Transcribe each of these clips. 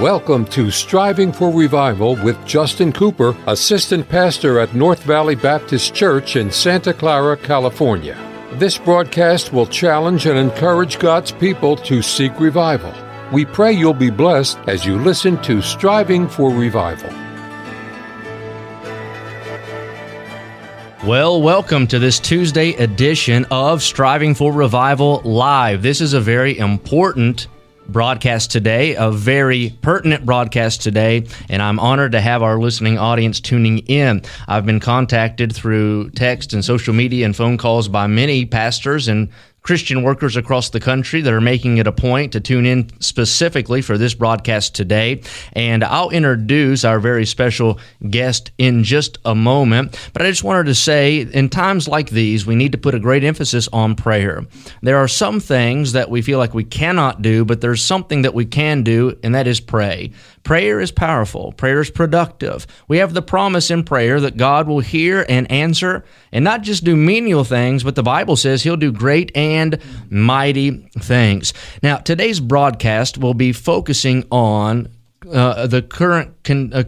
Welcome to Striving for Revival with Justin Cooper, Assistant Pastor at North Valley Baptist Church in Santa Clara, California. This broadcast will challenge and encourage God's people to seek revival. We pray you'll be blessed as you listen to Striving for Revival. Well, welcome to this Tuesday edition of Striving for Revival Live. This is a very important broadcast today, a very pertinent broadcast today, and I'm honored to have our listening audience tuning in. I've been contacted through text and social media and phone calls by many pastors and Christian workers across the country that are making it a point to tune in specifically for this broadcast today. And I'll introduce our very special guest in just a moment. But I just wanted to say, in times like these, we need to put a great emphasis on prayer. There are some things that we feel like we cannot do, but there's something that we can do, and that is pray. Prayer is powerful. Prayer is productive. We have the promise in prayer that God will hear and answer, and not just do menial things, but the Bible says He'll do great and mighty things. Now, today's broadcast will be focusing on the current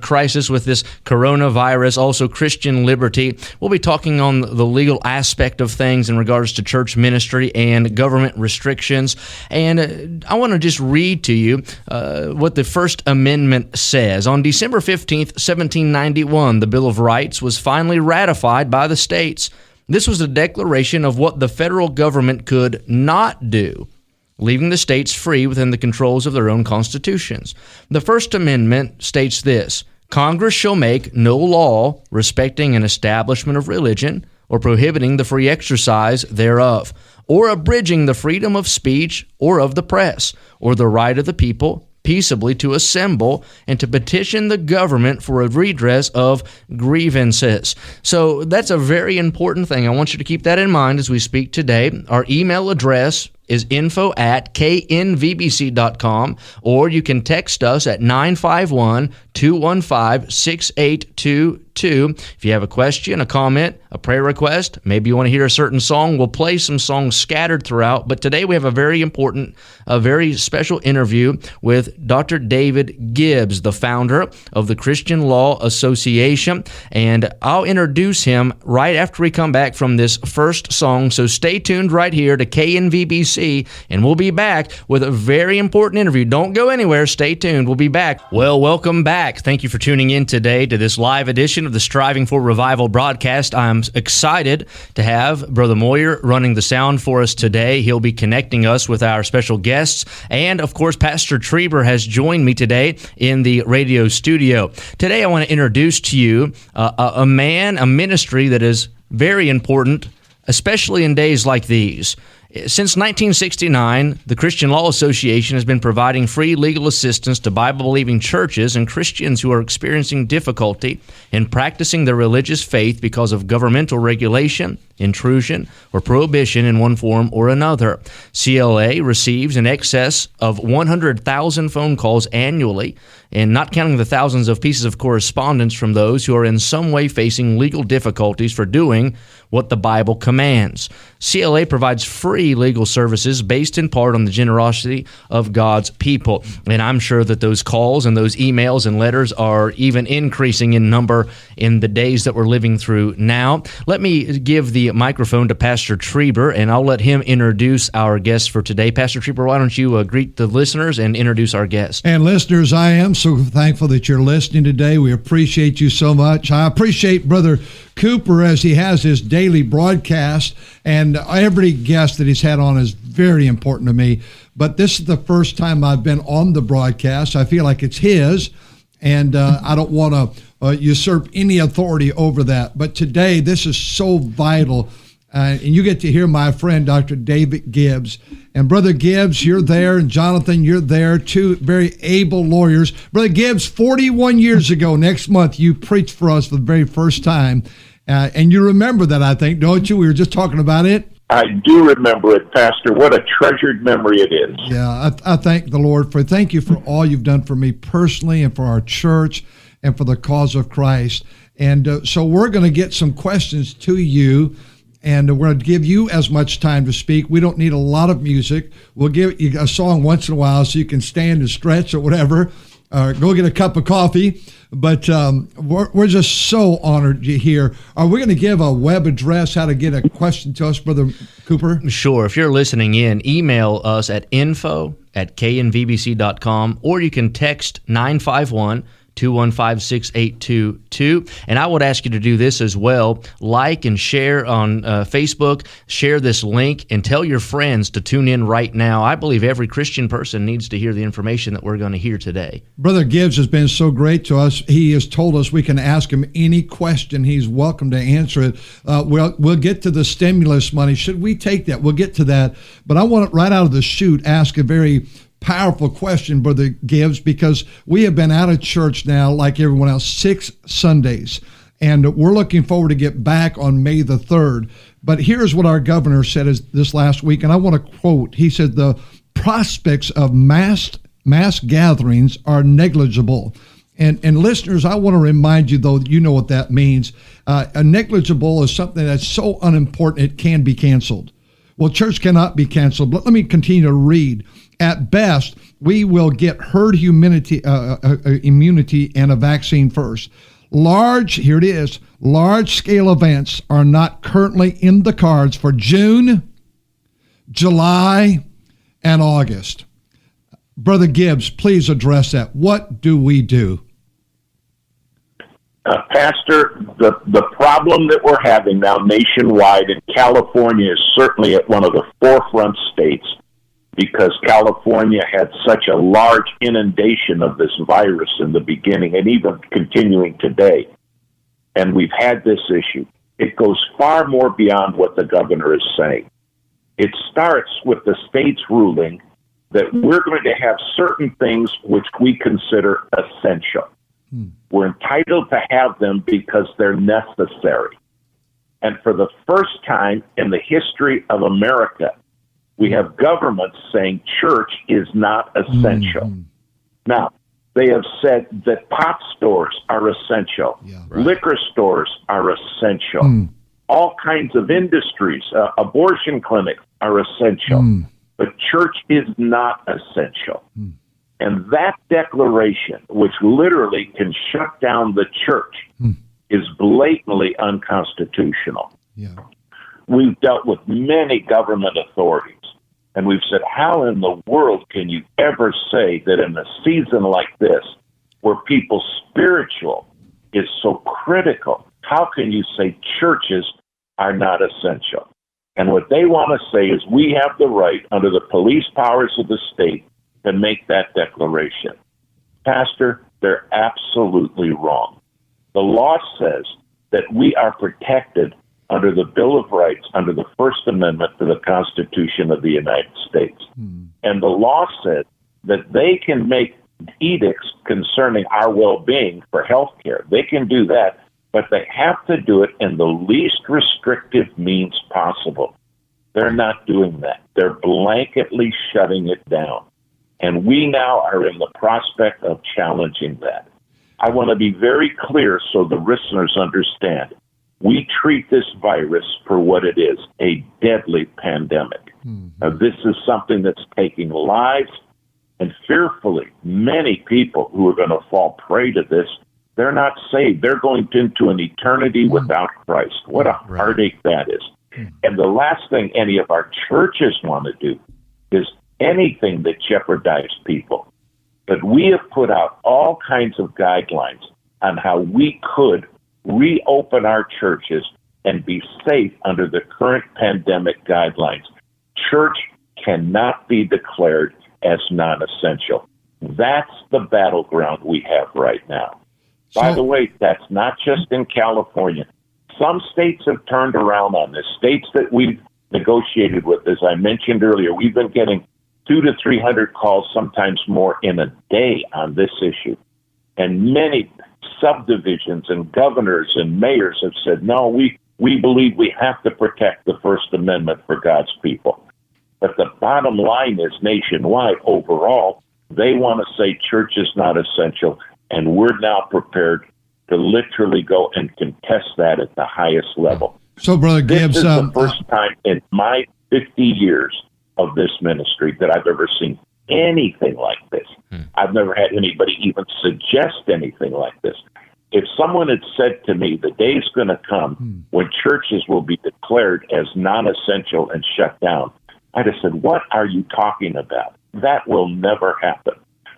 crisis with this coronavirus, also Christian liberty. We'll be talking on the legal aspect of things in regards to church ministry and government restrictions. And I want to just read to you what the First Amendment says. On December 15th, 1791, the Bill of Rights was finally ratified by the states. This was a declaration of what the federal government could not do, leaving the states free within the controls of their own constitutions. The First Amendment states this: Congress shall make no law respecting an establishment of religion, or prohibiting the free exercise thereof, or abridging the freedom of speech or of the press, or the right of the people peaceably to assemble and to petition the government for a redress of grievances. So that's a very important thing. I want you to keep that in mind as we speak today. Our email address is info@knvbc.com, or you can text us at 951-215-6822. If you have a question, a comment, a prayer request, maybe you want to hear a certain song, we'll play some songs scattered throughout. But today we have a very important, a very special interview with Dr. David Gibbs, the founder of the Christian Law Association. And I'll introduce him right after we come back from this first song. So stay tuned right here to KNVBC, and we'll be back with a very important interview. Don't go anywhere. Stay tuned. We'll be back. Well, welcome back. Thank you for tuning in today to this live edition of the Striving for Revival broadcast. I'm excited to have Brother Moyer running the sound for us today. He'll be connecting us with our special guests. And, of course, Pastor Trieber has joined me today in the radio studio. Today I want to introduce to you a ministry that is very important, especially in days like these. Since 1969, the Christian Law Association has been providing free legal assistance to Bible-believing churches and Christians who are experiencing difficulty in practicing their religious faith because of governmental regulation, intrusion, or prohibition in one form or another. CLA receives in excess of 100,000 phone calls annually, and not counting the thousands of pieces of correspondence from those who are in some way facing legal difficulties for doing what the Bible commands. CLA provides free legal services based in part on the generosity of God's people. And I'm sure that those calls and those emails and letters are even increasing in number in the days that we're living through now. Let me give the microphone to Pastor Trieber, and I'll let him introduce our guest for today. Pastor Trieber, why don't you greet the listeners and introduce our guest? And listeners, I am so thankful that you're listening today. We appreciate you so much. I appreciate Brother Cooper as he has his daily broadcast, and every guest that he's had on is very important to me. But this is the first time I've been on the broadcast. I feel like it's his, and I don't want to usurp any authority over that. But today, this is so vital. And you get to hear my friend, Dr. David Gibbs. And Brother Gibbs, you're there, and Jonathan, you're there, two very able lawyers. Brother Gibbs, 41 years ago, next month, you preached for us for the very first time. And you remember that, I think, don't you? We were just talking about it. I do remember it, Pastor. What a treasured memory it is. Yeah, I thank the Lord thank you for all you've done for me personally and for our church and for the cause of Christ. And so we're going to get some questions to you, and we're going to give you as much time to speak. We don't need a lot of music. We'll give you a song once in a while so you can stand and stretch or whatever. go get a cup of coffee. But we're just so honored you're here. Are we going to give a web address how to get a question to us, Brother Cooper? Sure. If you're listening in, email us at info@knvbc.com, or you can text 951-215-6822. And I would ask you to do this as well. Like and share on Facebook. Share this link and tell your friends to tune in right now. I believe every Christian person needs to hear the information that we're going to hear today. Brother Gibbs has been so great to us. He has told us we can ask him any question. He's welcome to answer it. We'll get to the stimulus money. Should we take that? We'll get to that. But I want to, right out of the chute, ask a very powerful question, Brother Gibbs, because we have been out of church now, like everyone else, 6 Sundays, and we're looking forward to get back on May the 3rd. But here's what our governor said this last week, and I want to quote. He said, the prospects of mass gatherings are negligible. And listeners, I want to remind you, though, you know what that means. A negligible is something that's so unimportant it can be canceled. Well, church cannot be canceled, but let me continue to read. At best, we will get herd immunity and a vaccine first. Here it is, large-scale events are not currently in the cards for June, July, and August. Brother Gibbs, please address that. What do we do? Pastor, the problem that we're having now nationwide, and California is certainly at one of the forefront states, because California had such a large inundation of this virus in the beginning and even continuing today. And we've had this issue. It goes far more beyond what the governor is saying. It starts with the state's ruling that we're going to have certain things which we consider essential. We're entitled to have them because they're necessary. And for the first time in the history of America, we have governments saying church is not essential. Now, they have said that pot stores are essential. Yeah, right. Liquor stores are essential. All kinds of industries, abortion clinics are essential. But church is not essential. And that declaration, which literally can shut down the church, is blatantly unconstitutional. Yeah. We've dealt with many government authorities, and we've said, how in the world can you ever say that in a season like this, where people's spiritual is so critical, how can you say churches are not essential? And what they want to say is we have the right, under the police powers of the state, to make that declaration. Pastor, they're absolutely wrong. The law says that we are protected under the Bill of Rights, under the First Amendment to the Constitution of the United States. And the law says that they can make edicts concerning our well-being for health care. They can do that, but they have to do it in the least restrictive means possible. They're not doing that. They're blanketly shutting it down. And we now are in the prospect of challenging that. I want to be very clear so the listeners understand. We treat this virus for what it is, a deadly pandemic. Now, this is something that's taking lives, and fearfully, many people who are going to fall prey to this, they're not saved. They're going into an eternity without Christ. What a heartache that is. And the last thing any of our churches want to do is anything that jeopardizes people. But we have put out all kinds of guidelines on how we could reopen our churches and be safe under the current pandemic guidelines. Church cannot be declared as non-essential. That's the battleground we have right now. By the way, that's not just in California. Some states have turned around on this. States that we've negotiated with, as I mentioned earlier, we've been getting 200 to 300 calls, sometimes more, in a day on this issue. And many subdivisions and governors and mayors have said, no, we believe we have to protect the First Amendment for God's people. But the bottom line is nationwide, overall, they want to say church is not essential, and we're now prepared to literally go and contest that at the highest level. So, Brother Gibbs, this is the first time in my 50 years of this ministry that I've ever seen anything like this. I've never had anybody even suggest anything like this. If someone had said to me, the day's going to come when churches will be declared as non-essential and shut down, I'd have said, what are you talking about? That will never happen.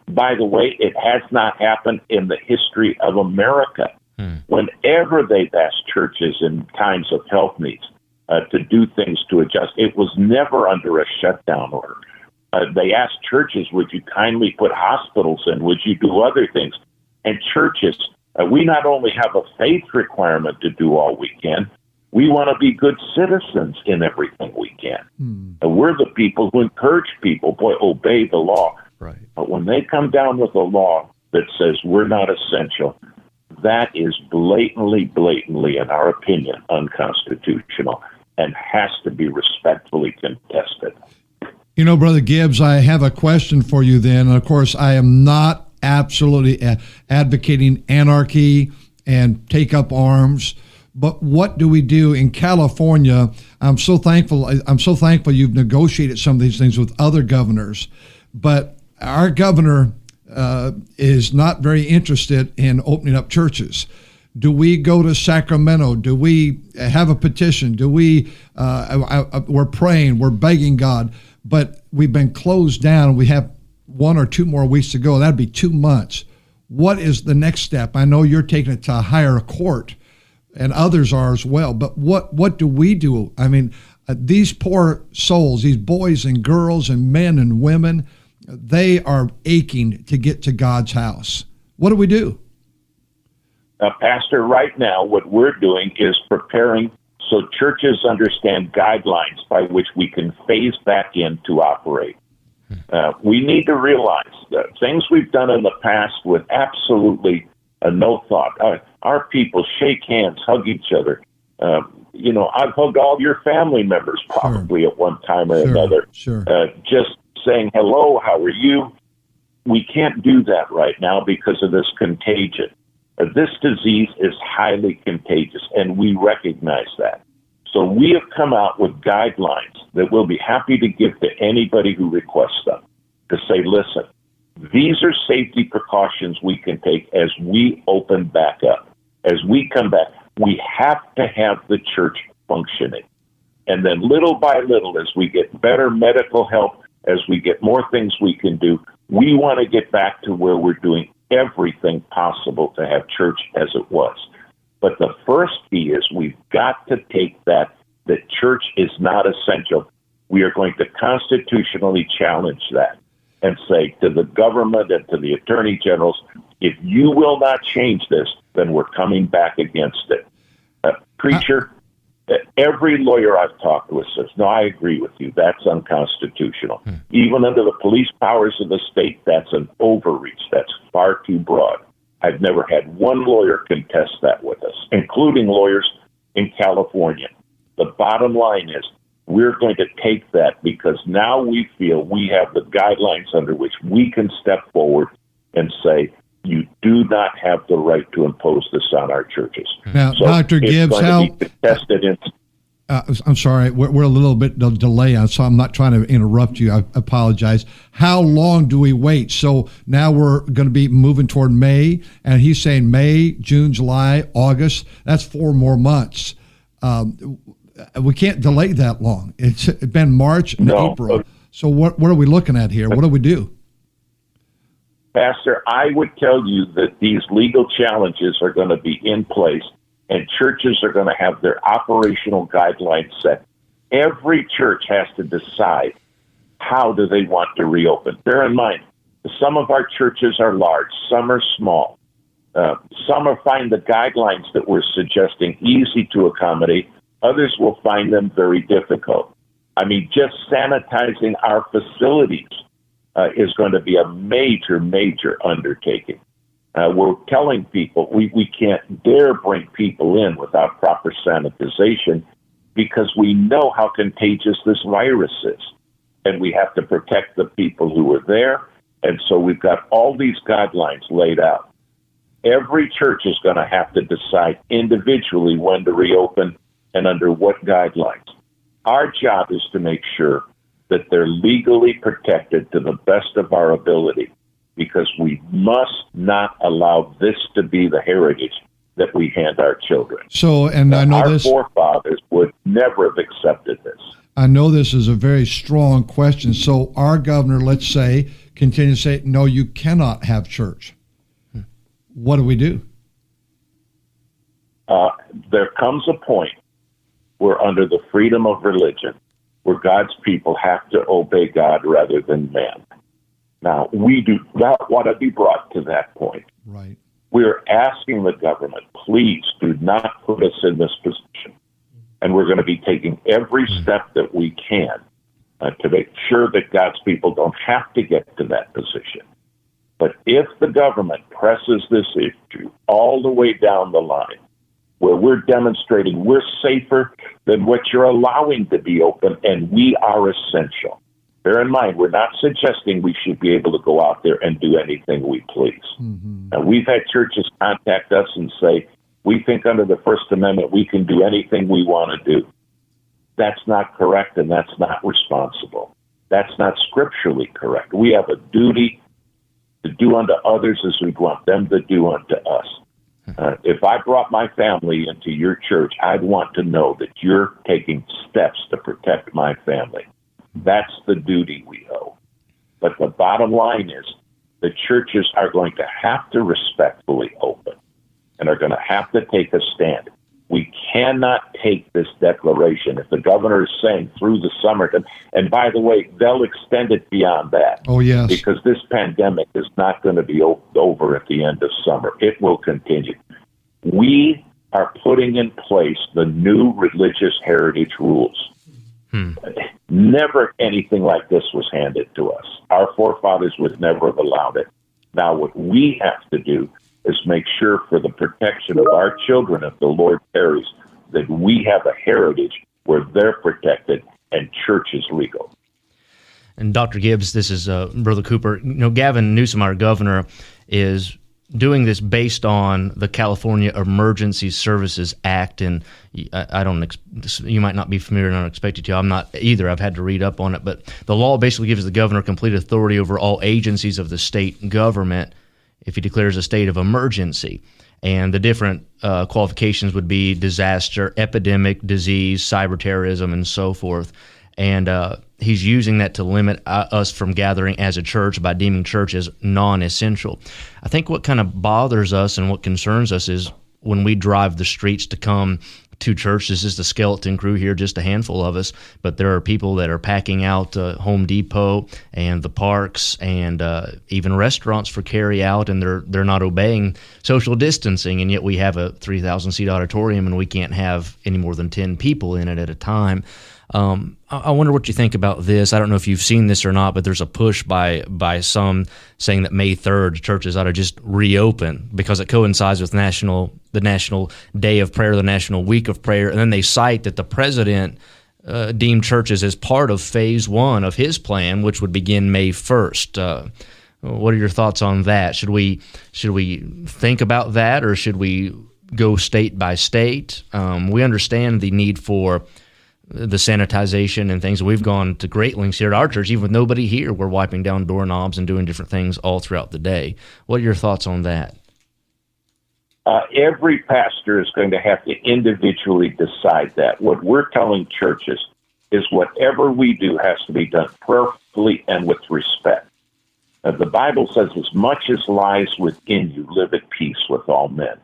By the way, it has not happened in the history of America. Whenever they've asked churches in times of health needs to do things to adjust, it was never under a shutdown order. They asked churches, would you kindly put hospitals in? Would you do other things? And churches, we not only have a faith requirement to do all we can, we want to be good citizens in everything we can. We're the people who encourage people, obey the law. Right. But when they come down with a law that says we're not essential, that is blatantly, in our opinion, unconstitutional and has to be respectfully contested. You know, Brother Gibbs, I have a question for you then. And of course, I am not absolutely advocating anarchy and take up arms. But what do we do in California? I'm so thankful you've negotiated some of these things with other governors. But our governor is not very interested in opening up churches. Do we go to Sacramento? Do we have a petition? Do we? We're praying. We're begging God. But we've been closed down. We have 1 or 2 more weeks to go. That'd be 2 months. What is the next step? I know you're taking it to a higher court, and others are as well. But what do we do? I mean, these poor souls, these boys and girls and men and women, they are aching to get to God's house. What do we do? Pastor, right now, what we're doing is preparing so churches understand guidelines by which we can phase back in to operate. We need to realize that things we've done in the past with absolutely no thought. Our people shake hands, hug each other. I've hugged all your family members probably at one time or another. Just saying, hello, how are you? We can't do that right now because of this contagion. This disease is highly contagious, and we recognize that. So we have come out with guidelines that we'll be happy to give to anybody who requests them, to say, listen, these are safety precautions we can take as we open back up. As we come back, we have to have the church functioning. And then little by little, as we get better medical help, as we get more things we can do, we want to get back to where we're doing everything possible to have church as it was. But the first key is we've got to take that church is not essential. We are going to constitutionally challenge that and say to the government and to the attorney generals, if you will not change this, then we're coming back against it. Preacher, every lawyer I've talked with says, no, I agree with you. That's unconstitutional. Even under the police powers of the state, that's an overreach. That's far too broad. I've never had one lawyer contest that with us, including lawyers in California. The bottom line is we're going to take that because now we feel we have the guidelines under which we can step forward and say, you do not have the right to impose this on our churches. Now, so Dr. Gibbs, I'm sorry, we're a little bit delay on, so I'm not trying to interrupt you. I apologize. How long do we wait? So now we're going to be moving toward May, and he's saying May, June, July, August. That's 4 more months. We can't delay that long. It's been March and April. So what are we looking at here? What do we do? Pastor, I would tell you that these legal challenges are going to be in place, and churches are going to have their operational guidelines set. Every church has to decide how do they want to reopen. Bear in mind, some of our churches are large, some are small. Some will find the guidelines that we're suggesting easy to accommodate. Others will find them very difficult. I mean, just sanitizing our facilities is going to be a major undertaking. We're telling people we can't dare bring people in without proper sanitization because we know how contagious this virus is. And we have to protect the people who are there. And so we've got all these guidelines laid out. Every church is going to have to decide individually when to reopen and under what guidelines. Our job is to make sure that they're legally protected to the best of our ability, because we must not allow this to be the heritage that we hand our children. So, and I know our this. forefathers would never have accepted this. I know this is a very strong question. So our governor, let's say, continues to say, no, you cannot have church. What do we do? There comes a point where, under the freedom of religion, where God's people have to obey God rather than man. Now, we do not want to be brought to that point. Right. We're asking the government, please do not put us in this position. And we're going to be taking every step that we can to make sure that God's people don't have to get to that position. But if the government presses this issue all the way down the line, where we're demonstrating we're safer than what you're allowing to be open, and we are essential. Bear in mind, we're not suggesting we should be able to go out there and do anything we please. Mm-hmm. Now, we've had churches contact us and say, we think under the First Amendment we can do anything we want to do. That's not correct, and that's not responsible. That's not scripturally correct. We have a duty to do unto others as we want them to do unto us. If I brought my family into your church, I'd want to know that you're taking steps to protect my family. That's the duty we owe. But the bottom line is the churches are going to have to respectfully open and are going to have to take a stand. We cannot take this declaration, if the governor is saying through the summer, and by the way, they'll extend it beyond that. Oh, yes. Because this pandemic is not going to be over at the end of summer. It will continue. We are putting in place the new religious heritage rules. Never anything like this was handed to us. Our forefathers would never have allowed it. Now, what we have to do is make sure, for the protection of our children, if the Lord tarries, that we have a heritage where they're protected and church is legal. And Dr. Gibbs, this is Brother Cooper. Gavin Newsom, our governor, is doing this based on the California Emergency Services Act, and you might not be familiar, and I don't expect you to. I'm not either. I've had to read up on it, but the law basically gives the governor complete authority over all agencies of the state government if he declares a state of emergency. And the different qualifications would be disaster, epidemic, disease, cyber terrorism, and so forth. And he's using that to limit us from gathering as a church by deeming church as non-essential. I think what kind of bothers us and what concerns us is when we drive the streets to come to church. This is the skeleton crew here, just a handful of us, but there are people that are packing out Home Depot and the parks and even restaurants for carry out, and they're not obeying social distancing, and yet we have a 3,000-seat auditorium and we can't have any more than 10 people in it at a time. I wonder what you think about this. I don't know if you've seen this or not, but there's a push by some saying that May 3rd churches ought to just reopen because it coincides with the National Day of Prayer, the National Week of Prayer, and then they cite that the president deemed churches as part of phase 1 of his plan, which would begin May 1st. What are your thoughts on that? Should we think about that, or should we go state by state? We understand the need for the sanitization and things. We've gone to great lengths here at our church, even with nobody here. We're wiping down doorknobs and doing different things all throughout the day. What are your thoughts on that? Every pastor is going to have to individually decide that. What we're telling churches is whatever we do has to be done prayerfully and with respect. The Bible says, as much as lies within you, live at peace with all men.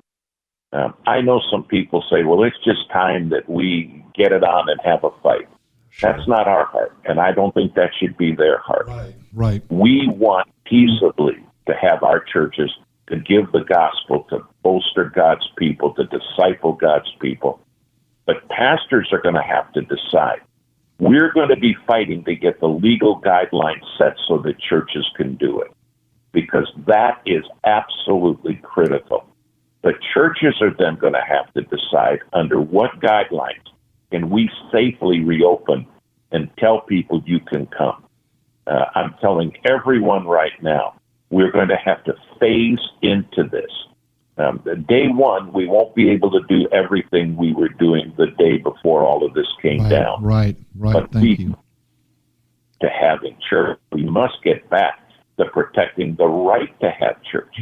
I know some people say, well, it's just time that we get it on and have a fight. Sure. That's not our heart, and I don't think that should be their heart. Right. We want peaceably to have our churches to give the gospel, to bolster God's people, to disciple God's people. But pastors are going to have to decide. We're going to be fighting to get the legal guidelines set so that churches can do it, because that is absolutely critical. The churches are then going to have to decide under what guidelines can we safely reopen and tell people you can come. I'm telling everyone right now, we're going to have to phase into this. Day one, we won't be able to do everything we were doing the day before all of this came down. Right. But Thank you. to having church. We must get back to protecting the right to have church.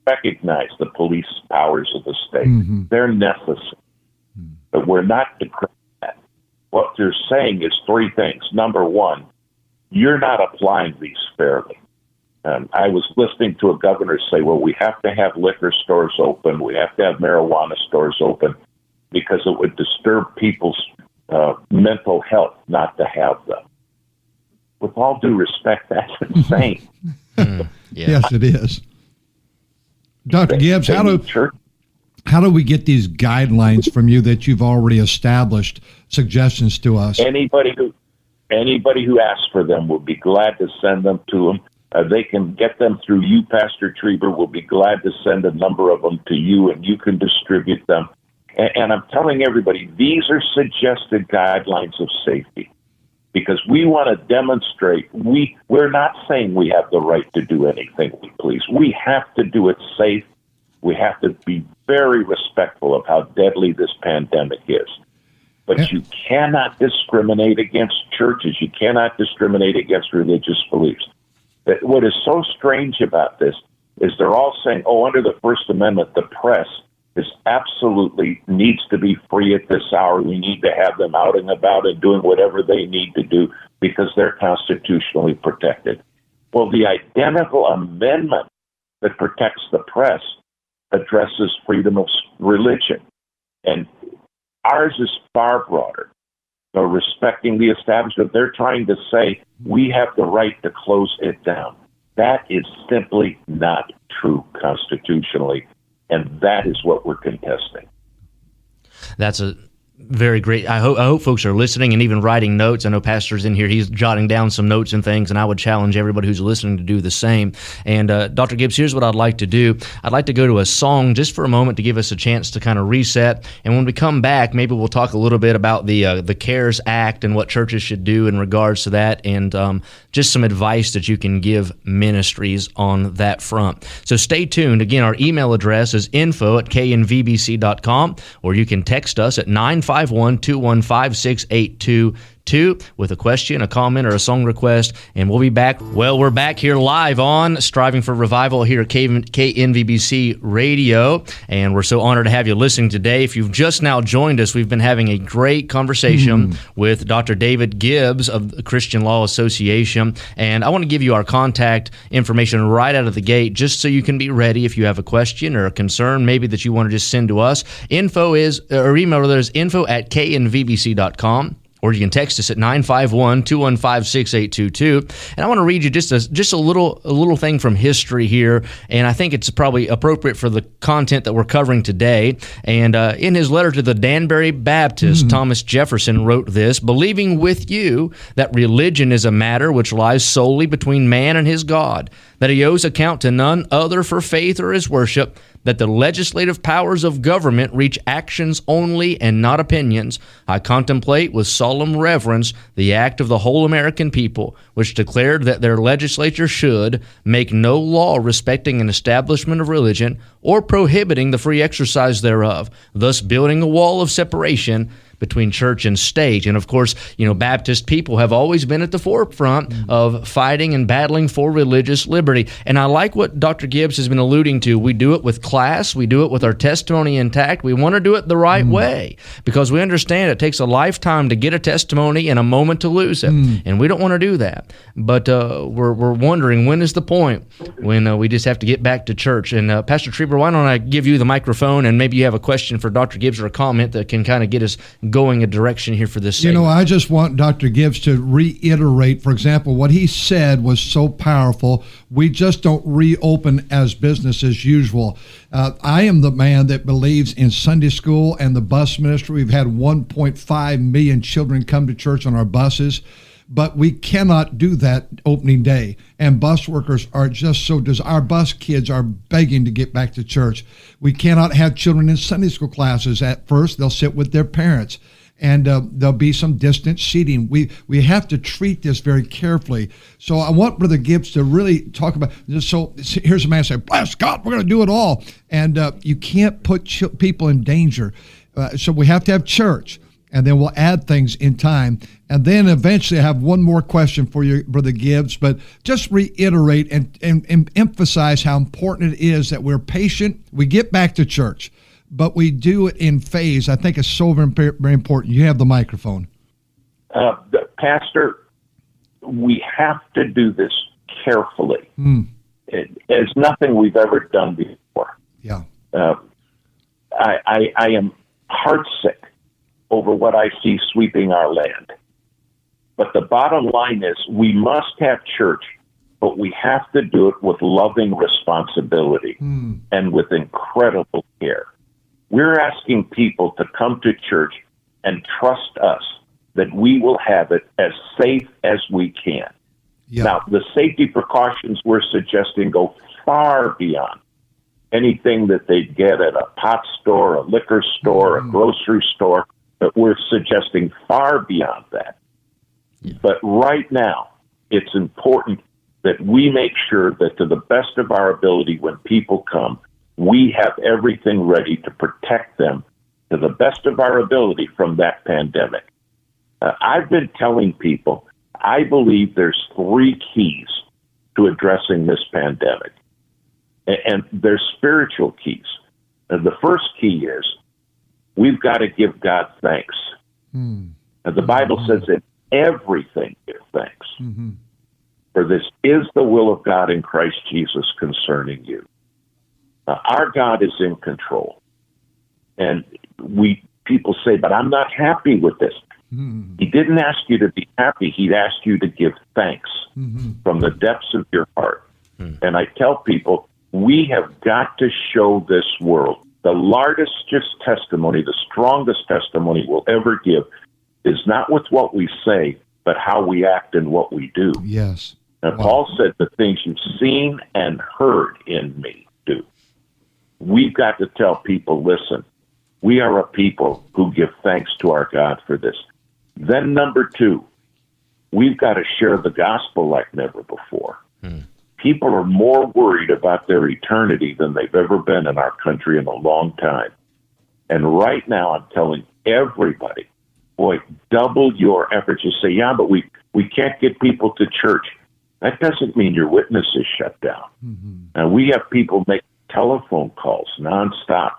Recognize the police powers of the state. They're necessary. But we're not decrying that. What they're saying is three things. Number one, you're not applying these fairly. I was listening to a governor say, well, we have to have liquor stores open. We have to have marijuana stores open because it would disturb people's mental health not to have them. With all due respect, that's insane. Yes, it is. Dr. Gibbs, how do we get these guidelines from you that you've already established, suggestions to us? Anybody who asks for them will be glad to send them to them. They can get them through you, Pastor Trieber. We'll be glad to send a number of them to you, and you can distribute them. And I'm telling everybody, these are suggested guidelines of safety, because we want to demonstrate we're not saying we have the right to do anything we please. We have to do it safe. We have to be very respectful of how deadly this pandemic is. But you cannot discriminate against churches. You cannot discriminate against religious beliefs. What is so strange about this is they're all saying, under the First Amendment, the press absolutely needs to be free at this hour. We need to have them out and about and doing whatever they need to do because they're constitutionally protected. Well, the identical amendment that protects the press addresses freedom of religion. And ours is far broader. So respecting the establishment, they're trying to say we have the right to close it down. That is simply not true constitutionally. And that is what we're contesting. That's a very great. I hope folks are listening and even writing notes. I know Pastor's in here. He's jotting down some notes and things, and I would challenge everybody who's listening to do the same. And Dr. Gibbs, here's what I'd like to do. I'd like to go to a song just for a moment to give us a chance to kind of reset. And when we come back, maybe we'll talk a little bit about the CARES Act and what churches should do in regards to that, and just some advice that you can give ministries on that front. So stay tuned. Again, our email address is info@knvbc.com, or you can text us at 951-215-6822 with a question, a comment, or a song request, and we'll be back. Well, we're back here live on Striving for Revival here at KNVBC Radio, and we're so honored to have you listening today. If you've just now joined us, we've been having a great conversation with Dr. David Gibbs of the Christian Law Association, and I want to give you our contact information right out of the gate just so you can be ready if you have a question or a concern maybe that you want to just send to us. Email is info@knvbc.com. Or you can text us at 951-215-6822. And I want to read you just a little thing from history here, and I think it's probably appropriate for the content that we're covering today. And in his letter to the Danbury Baptist, Thomas Jefferson wrote this: "Believing with you that religion is a matter which lies solely between man and his God, that he owes account to none other for faith or his worship, that the legislative powers of government reach actions only and not opinions, I contemplate with solemn reverence the act of the whole American people, which declared that their legislature should make no law respecting an establishment of religion or prohibiting the free exercise thereof, thus building a wall of separation between church and state." And of course, Baptist people have always been at the forefront of fighting and battling for religious liberty. And I like what Dr. Gibbs has been alluding to. We do it with class. We do it with our testimony intact. We want to do it the right way because we understand it takes a lifetime to get a testimony and a moment to lose it. And we don't want to do that. But we're wondering, when is the point when we just have to get back to church? And Pastor Trieber, why don't I give you the microphone, and maybe you have a question for Dr. Gibbs or a comment that can kind of get us going a direction here for this segment. I just want Dr. Gibbs to reiterate, for example, what he said was so powerful. We just don't reopen as business as usual. I am the man that believes in Sunday school and the bus ministry. We've had 1.5 million children come to church on our buses, but we cannot do that opening day. And bus workers are just so, our bus kids are begging to get back to church. We cannot have children in Sunday school classes. At first, they'll sit with their parents, and there'll be some distant seating. We have to treat this very carefully. So I want Brother Gibbs to really talk about this. So here's a man saying, "Bless God, we're going to do it all." And you can't put people in danger. So we have to have church. and then we'll add things in time. And then eventually I have one more question for you, Brother Gibbs, but just reiterate and emphasize how important it is that we're patient. We get back to church, but we do it in phase. I think it's so very important. You have the microphone. Pastor, we have to do this carefully. It's nothing we've ever done before. Yeah. I am heartsick over what I see sweeping our land. But the bottom line is we must have church, but we have to do it with loving responsibility and with incredible care. We're asking people to come to church and trust us that we will have it as safe as we can. Yeah. Now, the safety precautions we're suggesting go far beyond anything that they'd get at a pot store, a liquor store, a grocery store, but we're suggesting far beyond that. Yeah. But right now, it's important that we make sure that to the best of our ability, when people come, we have everything ready to protect them to the best of our ability from that pandemic. I've been telling people, I believe there's 3 keys to addressing this pandemic. And they're spiritual keys. And the first key is we've got to give God thanks. And the Bible says in everything give thanks. For this is the will of God in Christ Jesus concerning you. Our God is in control. And people say, but I'm not happy with this. He didn't ask you to be happy. He asked you to give thanks from the depths of your heart. And I tell people, we have got to show this world the largest testimony, the strongest testimony we'll ever give is not with what we say, but how we act and what we do. Yes. And Paul said, the things you've seen and heard in me do. We've got to tell people, listen, we are a people who give thanks to our God for this. Then number 2, we've got to share the gospel like never before. People are more worried about their eternity than they've ever been in our country in a long time. And right now I'm telling everybody, boy, double your efforts. You say, yeah, but we can't get people to church. That doesn't mean your witness is shut down. And we have people make telephone calls nonstop.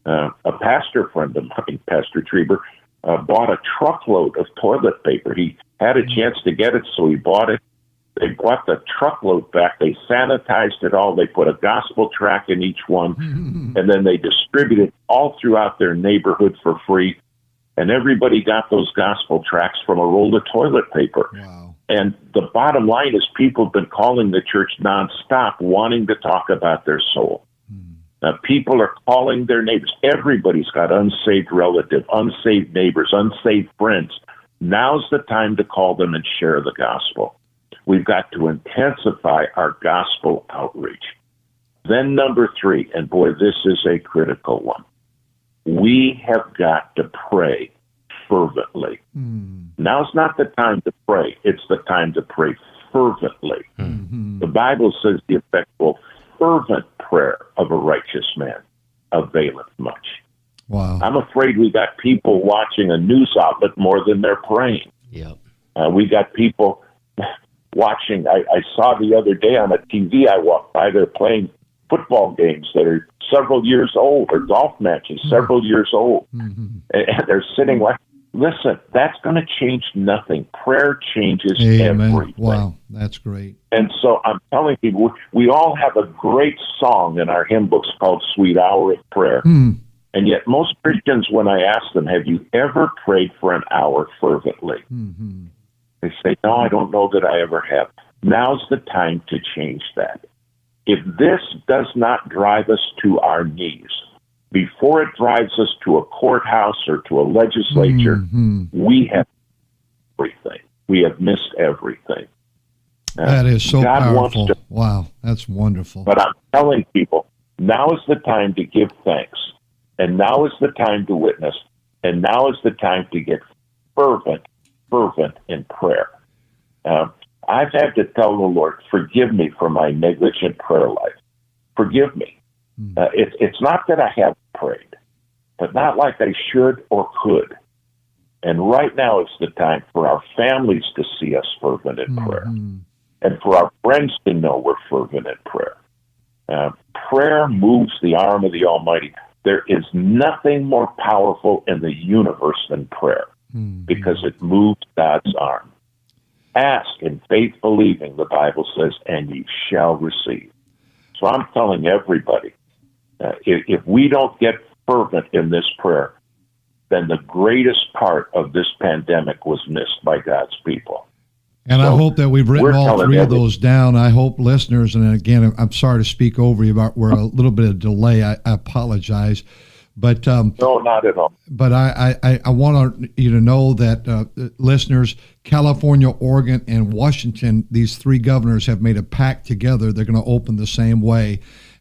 A pastor friend of mine, Pastor Trieber, bought a truckload of toilet paper. He had a chance to get it, so he bought it. They brought the truckload back. They sanitized it all. They put a gospel tract in each one, and then they distributed it all throughout their neighborhood for free. And everybody got those gospel tracts from a roll of toilet paper. Wow. And the bottom line is people have been calling the church nonstop, wanting to talk about their soul. People are calling their neighbors. Everybody's got unsaved relatives, unsaved neighbors, unsaved friends. Now's the time to call them and share the gospel. We've got to intensify our gospel outreach. Then number 3, and boy, this is a critical one. We have got to pray fervently. Now's not the time to pray. It's the time to pray fervently. The Bible says the effectual fervent prayer of a righteous man availeth much. Wow. I'm afraid we got people watching a news outlet more than they're praying. Yep. We got people watching. I saw the other day on a TV I walked by, they're playing football games that are several years old, or golf matches several years old. And they're sitting like, listen, that's going to change nothing. Prayer changes everything. Wow, that's great. And so I'm telling people, we all have a great song in our hymn books called Sweet Hour of Prayer. And yet most Christians, when I ask them, have you ever prayed for an hour fervently? They say, no, I don't know that I ever have. Now's the time to change that. If this does not drive us to our knees, before it drives us to a courthouse or to a legislature, we have everything. We have missed everything. That is so God powerful. wants to, wow, that's wonderful. But I'm telling people, now is the time to give thanks, and now is the time to witness, and now is the time to get fervent in prayer. I've had to tell the Lord, forgive me for my negligent prayer life. Forgive me. It's not that I haven't prayed, but not like I should or could. And right now is the time for our families to see us fervent in prayer, and for our friends to know we're fervent in prayer. Prayer moves the arm of the Almighty. There is nothing more powerful in the universe than prayer, because it moves God's arm. Ask in faith believing, the Bible says, and ye shall receive. So I'm telling everybody, if we don't get fervent in this prayer, then the greatest part of this pandemic was missed by God's people. And so I hope that we've written all three of those down. I hope listeners, and again, I'm sorry to speak over you, we're a little bit of delay. I apologize. But no, not at all. But I want you to know that listeners, California, Oregon, and Washington, these three governors have made a pact together. They're going to open the same way.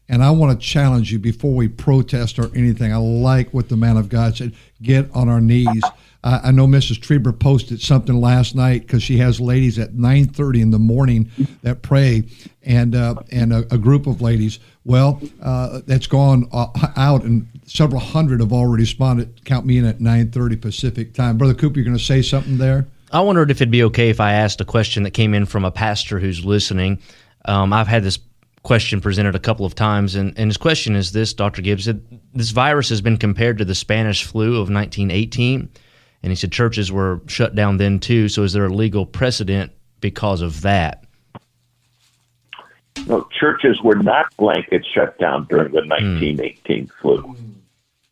And I want to challenge you before we protest or anything. I like what the man of God said. Get on our knees. I know Mrs. Trieber posted something last night, because she has ladies at 9:30 in the morning that pray, and a group of ladies. Well, that's gone out, and several hundred have already responded. Count me in at 9:30 Pacific time. Brother Cooper, you're going to say something there? I wondered if it'd be okay if I asked a question that came in from a pastor who's listening. I've had this question presented a couple of times, and his question is this, Dr. Gibbs. This virus has been compared to the Spanish flu of 1918, and he said churches were shut down then too, so is there a legal precedent because of that? No, churches were not blanket shut down during the 1918 flu.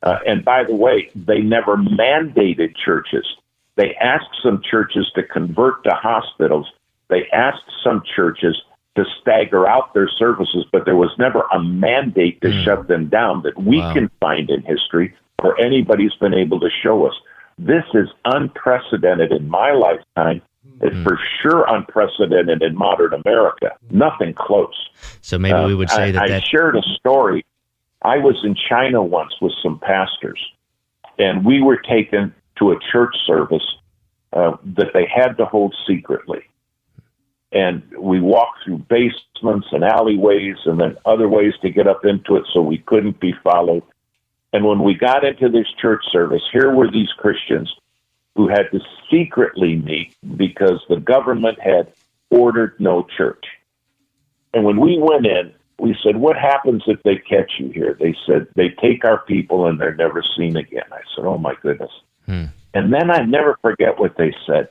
And by the way, they never mandated churches. They asked some churches to convert to hospitals. They asked some churches to stagger out their services, but there was never a mandate to shut them down that we can find in history, or anybody's been able to show us. This is unprecedented in my lifetime. It's for sure unprecedented in modern America. Nothing close. So maybe we would say that I shared a story. I was in China once with some pastors, and we were taken to a church service that they had to hold secretly. And we walked through basements and alleyways and then other ways to get up into it so we couldn't be followed. And when we got into this church service, here were these Christians who had to secretly meet because the government had ordered no church. And when we went in, we said, what happens if they catch you here? They said, they take our people and they're never seen again. I said, oh my goodness. And then I never forget what they said.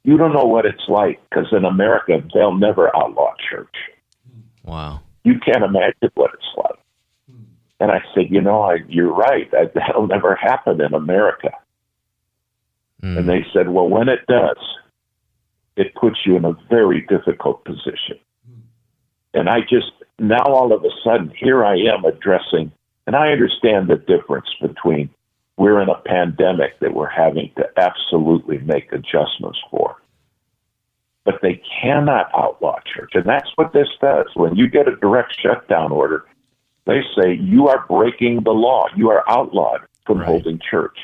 You don't know what it's like, because in America, they'll never outlaw church. Wow. You can't imagine what it's like. And I said, you're right. That'll never happen in America. And they said, well, when it does, it puts you in a very difficult position. And now all of a sudden, here I am addressing, and I understand the difference between we're in a pandemic that we're having to absolutely make adjustments for. But they cannot outlaw church. And that's what this does. When you get a direct shutdown order, they say you are breaking the law. You are outlawed from holding church.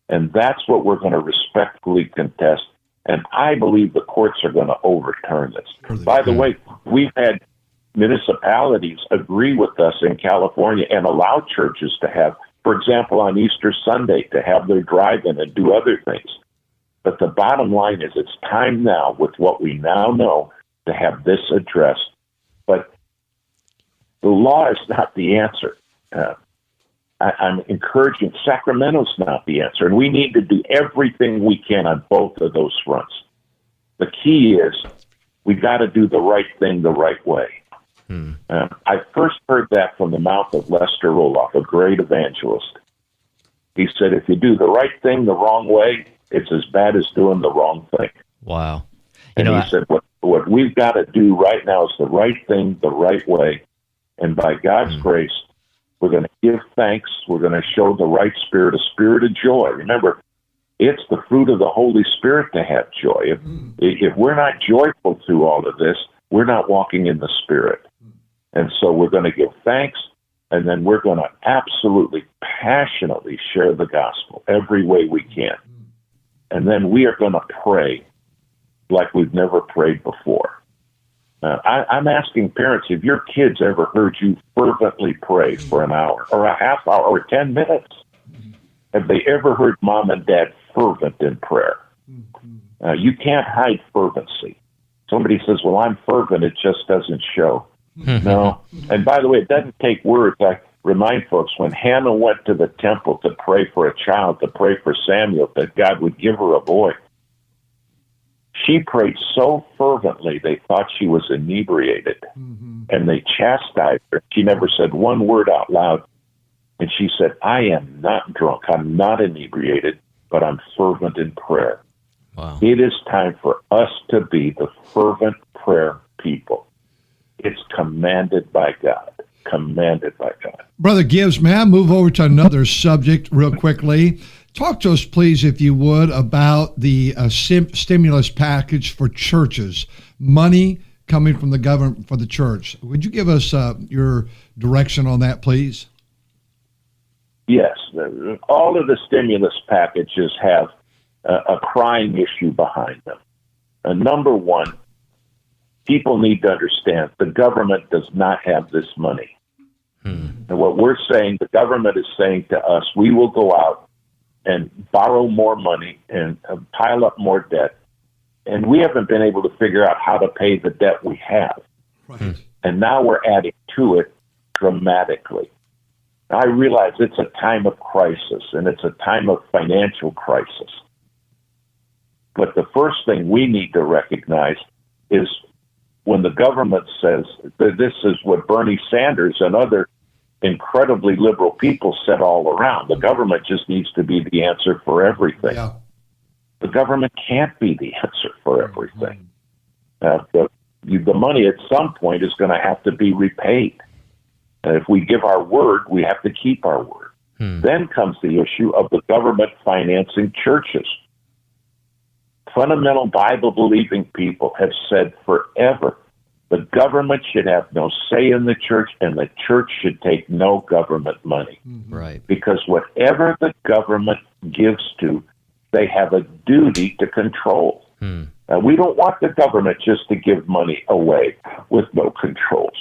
And that's what we're going to respectfully contest. And I believe the courts are going to overturn this. By the way, we've had municipalities agree with us in California and allow churches to have, for example, on Easter Sunday, to have their drive-in and do other things. But the bottom line is it's time now, with what we now know, to have this addressed. But the law is not the answer. I'm encouraging Sacramento's not the answer, and we need to do everything we can on both of those fronts. The key is we got to do the right thing the right way. I first heard that from the mouth of Lester Roloff, a great evangelist. He said, if you do the right thing the wrong way, it's as bad as doing the wrong thing. Wow. He said, what we've got to do right now is the right thing the right way. And by God's grace, we're going to give thanks. We're going to show the right spirit, a spirit of joy. Remember, it's the fruit of the Holy Spirit to have joy. If we're not joyful through all of this, we're not walking in the Spirit. And so we're going to give thanks, and then we're going to absolutely passionately share the gospel every way we can. And then we are going to pray like we've never prayed before. I'm asking parents, have your kids ever heard you fervently pray for an hour or a half hour or 10 minutes? Have they ever heard mom and dad fervent in prayer. You can't hide fervency. Somebody says, well, I'm fervent, it just doesn't show. No. And by the way, it doesn't take words. I remind folks, when Hannah went to the temple to pray for a child, to pray for Samuel, that God would give her a boy, she prayed so fervently they thought she was inebriated. And they chastised her. She never said one word out loud. And she said, I am not drunk. I'm not inebriated, but I'm fervent in prayer. Wow. It is time for us to be the fervent prayer people. It's commanded by God. Commanded by God. Brother Gibbs, may I move over to another subject real quickly? Talk to us, please, if you would, about the stimulus package for churches, money coming from the government for the church. Would you give us your direction on that, please? Yes. All of the stimulus packages have a crying issue behind them. Number one, people need to understand the government does not have this money. And what we're saying, the government is saying to us, we will go out and borrow more money and pile up more debt. And we haven't been able to figure out how to pay the debt we have. Right. And now we're adding to it dramatically. I realize it's a time of crisis and it's a time of financial crisis. But the first thing we need to recognize is when the government says that this is what Bernie Sanders and other incredibly liberal people said all around. The government just needs to be the answer for everything. Yeah. The government can't be the answer for everything. The money at some point is going to have to be repaid. If we give our word, we have to keep our word. Then comes the issue of the government financing churches. Fundamental Bible-believing people have said forever the government should have no say in the church, and the church should take no government money. Right. Because whatever the government gives to, they have a duty to control. We don't want the government just to give money away with no controls.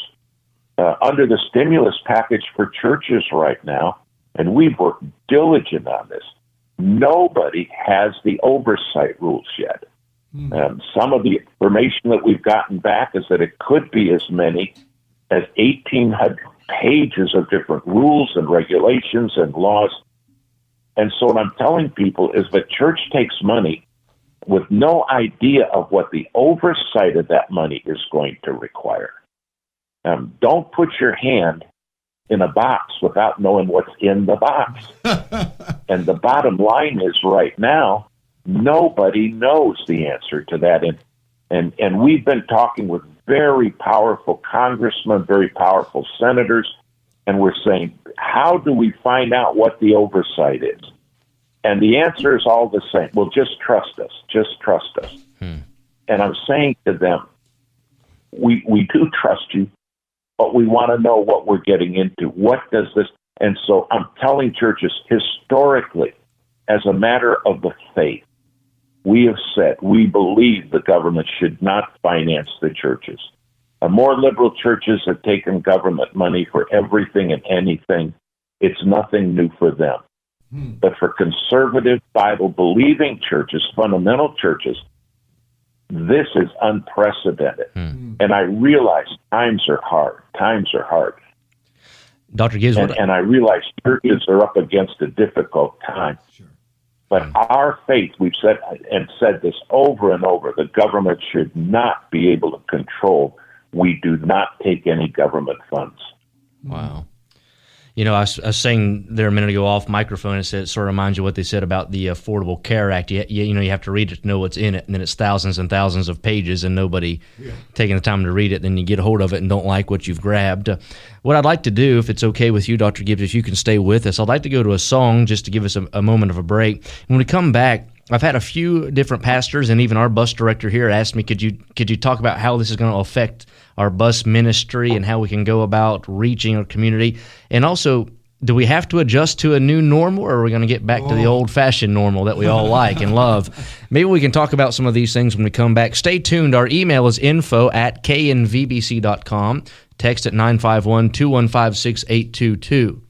Under the stimulus package for churches right now, and we've worked diligent on this, nobody has the oversight rules yet. Some of the information that we've gotten back is that it could be as many as 1,800 pages of different rules and regulations and laws. And so what I'm telling people is the church takes money with no idea of what the oversight of that money is going to require. Don't put your hand in a box without knowing what's in the box. And the bottom line is right now, nobody knows the answer to that. And we've been talking with very powerful congressmen, very powerful senators, and we're saying, how do we find out what the oversight is? And the answer is all the same. Well, just trust us. Just trust us. And I'm saying to them, we do trust you, but we want to know what we're getting into. What does this... And so I'm telling churches, historically, as a matter of the faith, we have said we believe the government should not finance the churches. More liberal churches have taken government money for everything and anything. It's nothing new for them. But for conservative, Bible-believing churches, fundamental churches, this is unprecedented. And I realize times are hard. Times are hard. Dr. Gibbs, and I realize churches are up against a difficult time. Sure. But our faith, we've said this over and over, the government should not be able to control. We do not take any government funds. Wow. You know, I was saying there a minute ago off microphone, it sort of reminds you what they said about the Affordable Care Act. You have to read it to know what's in it, and then it's thousands and thousands of pages, and nobody taking the time to read it. Then you get a hold of it and don't like what you've grabbed. What I'd like to do, if it's okay with you, Dr. Gibbs, if you can stay with us, I'd like to go to a song just to give us a moment of a break. When we come back, I've had a few different pastors and even our bus director here asked me, could you talk about how this is going to affect our bus ministry and how we can go about reaching our community? And also, do we have to adjust to a new normal, or are we going to get back to the old-fashioned normal that we all like and love? Maybe we can talk about some of these things when we come back. Stay tuned. Our email is info@knvbc.com. Text at 951-215-6822.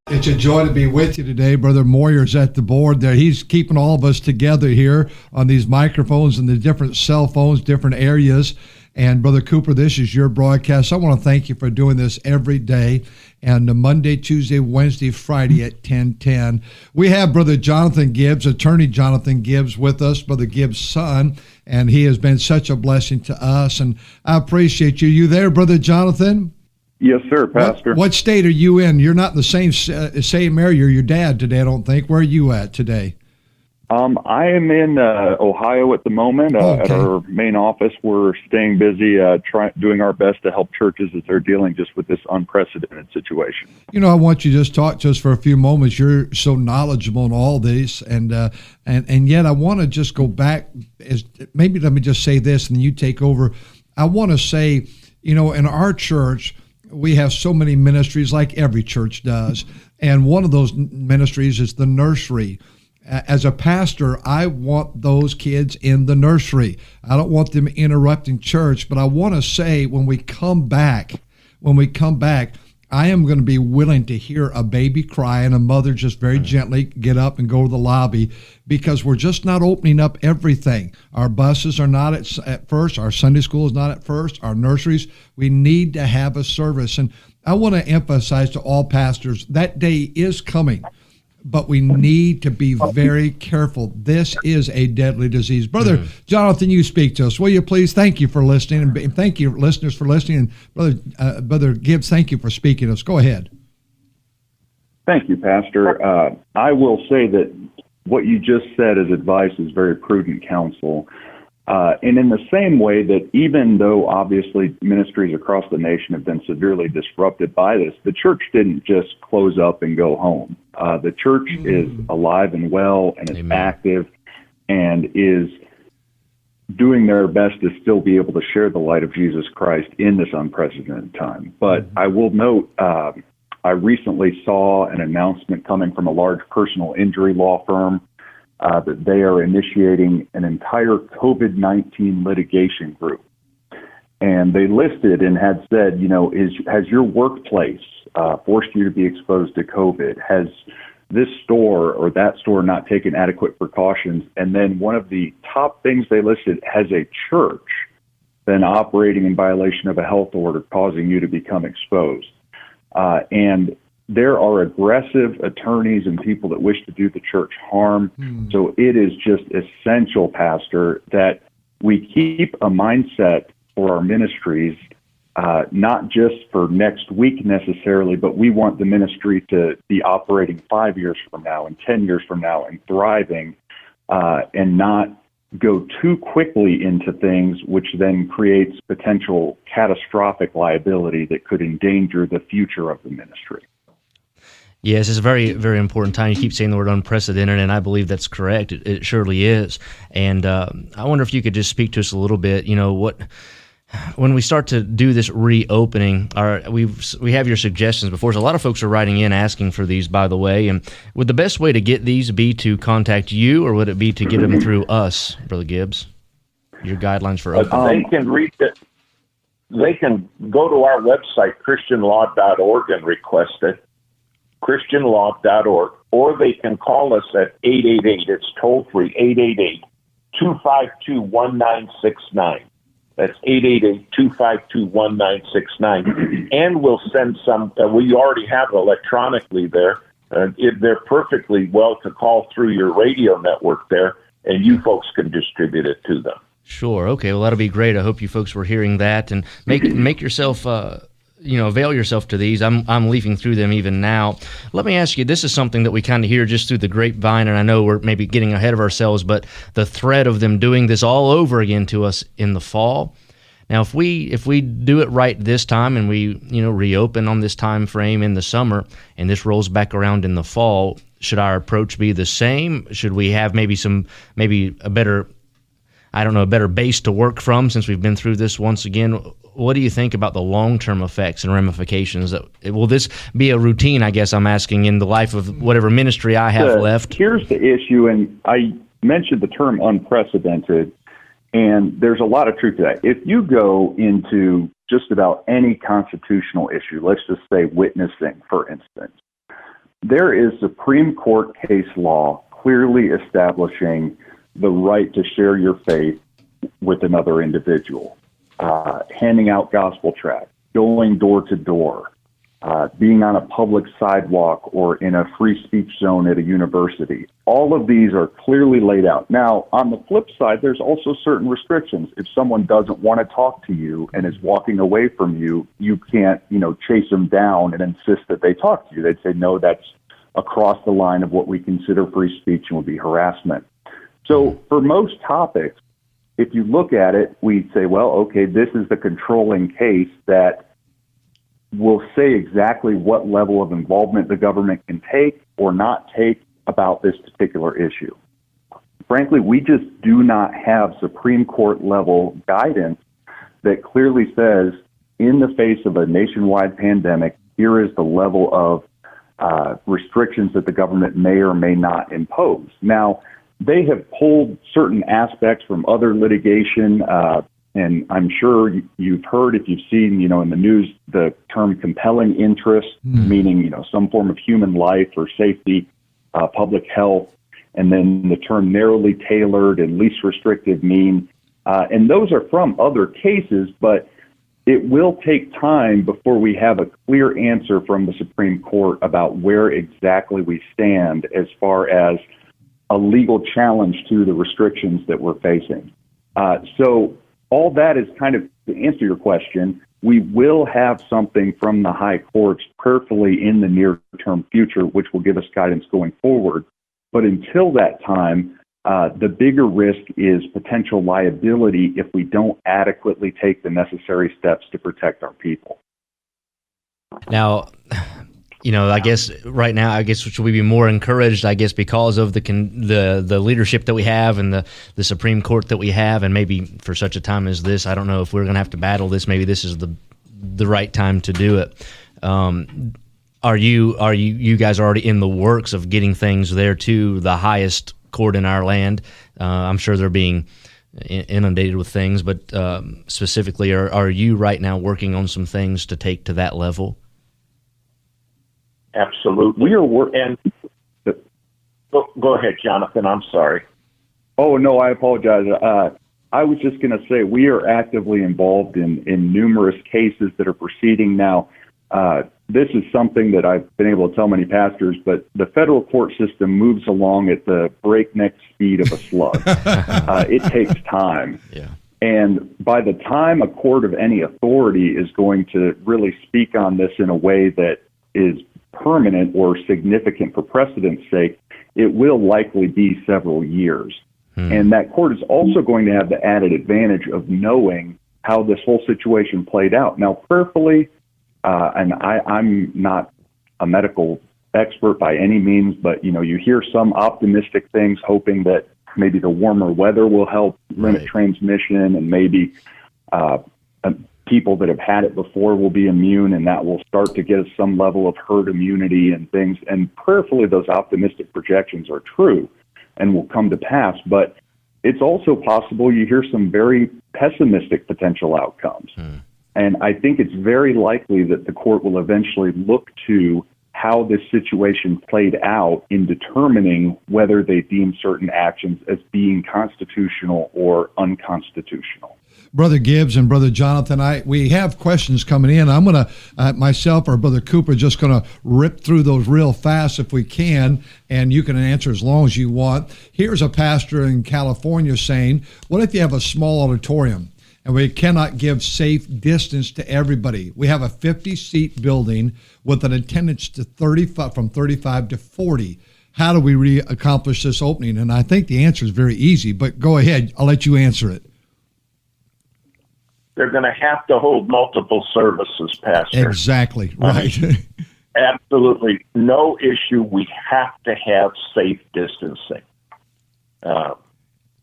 It's a joy to be with you today. Brother Moyer's at the board there. He's keeping all of us together here on these microphones and the different cell phones, different areas. And Brother Cooper, this is your broadcast. I want to thank you for doing this every day. And Monday, Tuesday, Wednesday, Friday at 10:10. We have Brother Jonathan Gibbs, Attorney Jonathan Gibbs, with us, Brother Gibbs' son. And he has been such a blessing to us. And I appreciate you. You there, Brother Jonathan? Yes, sir, Pastor. What state are you in? You're not in the same area. You're your dad today, I don't think. Where are you at today? I am in Ohio at the moment. Okay. At our main office, we're staying busy, doing our best to help churches as they're dealing just with this unprecedented situation. You know, I want you to just talk to us for a few moments. You're so knowledgeable in all this, and yet I want to just go back. Maybe let me just say this, and then you take over. I want to say, you know, in our church, we have so many ministries like every church does. And one of those ministries is the nursery. As a pastor, I want those kids in the nursery. I don't want them interrupting church, but I want to say when we come back, I am going to be willing to hear a baby cry and a mother just very gently get up and go to the lobby, because we're just not opening up everything. Our buses are not at first. Our Sunday school is not at first. Our nurseries, we need to have a service. And I want to emphasize to all pastors, that day is coming, but we need to be very careful. This is a deadly disease. Brother Jonathan, you speak to us. Will you please? Thank you for listening, and thank you, listeners, for listening. And Brother Gibbs, thank you for speaking to us. Go ahead. Thank you, Pastor. I will say that what you just said as advice is very prudent counsel. And in the same way that even though obviously ministries across the nation have been severely disrupted by this, the church didn't just close up and go home. The church is alive and well and is active and is doing their best to still be able to share the light of Jesus Christ in this unprecedented time. But I will note, I recently saw an announcement coming from a large personal injury law firm that they are initiating an entire COVID-19 litigation group. And they listed and had said, you know, has your workplace forced you to be exposed to COVID? Has this store or that store not taken adequate precautions? And then one of the top things they listed, has a church been operating in violation of a health order causing you to become exposed? And there are aggressive attorneys and people that wish to do the church harm. So it is just essential, Pastor, that we keep a mindset for our ministries, not just for next week necessarily, but we want the ministry to be operating 5 years from now and 10 years from now and thriving, and not go too quickly into things, which then creates potential catastrophic liability that could endanger the future of the ministry. Yes, it's a very, very important time. You keep saying the word unprecedented, and I believe that's correct. It surely is. And I wonder if you could just speak to us a little bit, you know, when we start to do this reopening, we have your suggestions before. So a lot of folks are writing in asking for these, by the way. And would the best way to get these be to contact you, or would it be to get them through us, Brother Gibbs? Your guidelines for opening. They can read it. They can go to our website, christianlaw.org, and request it. christianlaw.org, or they can call us at 888, it's toll free, 888-252-1969. That's 888-252-1969. And we'll send some, we already have electronically there. They're perfectly well to call through your radio network there, and you folks can distribute it to them. Sure. Okay. Well, that'll be great. I hope you folks were hearing that, and make yourself avail yourself to these. I'm leafing through them even now. Let me ask you, this is something that we kind of hear just through the grapevine, and I know we're maybe getting ahead of ourselves, but the threat of them doing this all over again to us in the fall. Now, if we do it right this time and we reopen on this time frame in the summer, and this rolls back around in the fall, should our approach be the same? Should we have maybe a better base to work from since we've been through this once again? What do you think about the long-term effects and ramifications? Will this be a routine, I guess I'm asking, in the life of whatever ministry I have left? Here's the issue, and I mentioned the term unprecedented, and there's a lot of truth to that. If you go into just about any constitutional issue, let's just say witnessing, for instance, there is Supreme Court case law clearly establishing the right to share your faith with another individual, handing out gospel tracts, going door to door, being on a public sidewalk or in a free speech zone at a university. All of these are clearly laid out. Now, on the flip side, there's also certain restrictions. If someone doesn't want to talk to you and is walking away from you, you can't, chase them down and insist that they talk to you. They'd say, no, that's across the line of what we consider free speech and would be harassment. So for most topics, if you look at it, we say, well, okay, this is the controlling case that will say exactly what level of involvement the government can take or not take about this particular issue. Frankly, we just do not have Supreme Court level guidance that clearly says, in the face of a nationwide pandemic, here is the level of restrictions that the government may or may not impose. Now, they have pulled certain aspects from other litigation, and I'm sure you've heard, if you've seen, in the news, the term compelling interest, meaning, some form of human life or safety, public health, and then the term narrowly tailored and least restrictive mean. And those are from other cases, but it will take time before we have a clear answer from the Supreme Court about where exactly we stand as far as a legal challenge to the restrictions that we're facing. So all that is kind of, to answer your question, we will have something from the high courts prayerfully in the near-term future, which will give us guidance going forward. But until that time, the bigger risk is potential liability if we don't adequately take the necessary steps to protect our people. Now, I guess right now, should we be more encouraged, because of the leadership that we have and the Supreme Court that we have, and maybe for such a time as this, I don't know if we're going to have to battle this. Maybe this is the right time to do it. Are you guys already in the works of getting things there to the highest court in our land? I'm sure they're being inundated with things, but specifically, are you right now working on some things to take to that level? Absolutely. We are working. Go ahead, Jonathan. I'm sorry. Oh, no, I apologize. I was just going to say we are actively involved in numerous cases that are proceeding now. This is something that I've been able to tell many pastors, but the federal court system moves along at the breakneck speed of a slug. It takes time. Yeah. And by the time a court of any authority is going to really speak on this in a way that is permanent or significant for precedent's sake, it will likely be several years. And that court is also going to have the added advantage of knowing how this whole situation played out. Now, prayerfully, and I'm not a medical expert by any means, but, you hear some optimistic things, hoping that maybe the warmer weather will help limit transmission, and maybe people that have had it before will be immune, and that will start to get us some level of herd immunity and things. And prayerfully, those optimistic projections are true and will come to pass. But it's also possible you hear some very pessimistic potential outcomes. And I think it's very likely that the court will eventually look to how this situation played out in determining whether they deem certain actions as being constitutional or unconstitutional. Brother Gibbs and Brother Jonathan, we have questions coming in. I'm going to, myself or Brother Cooper, just going to rip through those real fast if we can, and you can answer as long as you want. Here's a pastor in California saying, what if you have a small auditorium and we cannot give safe distance to everybody? We have a 50-seat building with an attendance to 35 to 40. How do we accomplish this opening? And I think the answer is very easy, but go ahead. I'll let you answer it. They're going to have to hold multiple services, Pastor. Exactly, right. Absolutely. No issue. We have to have safe distancing. And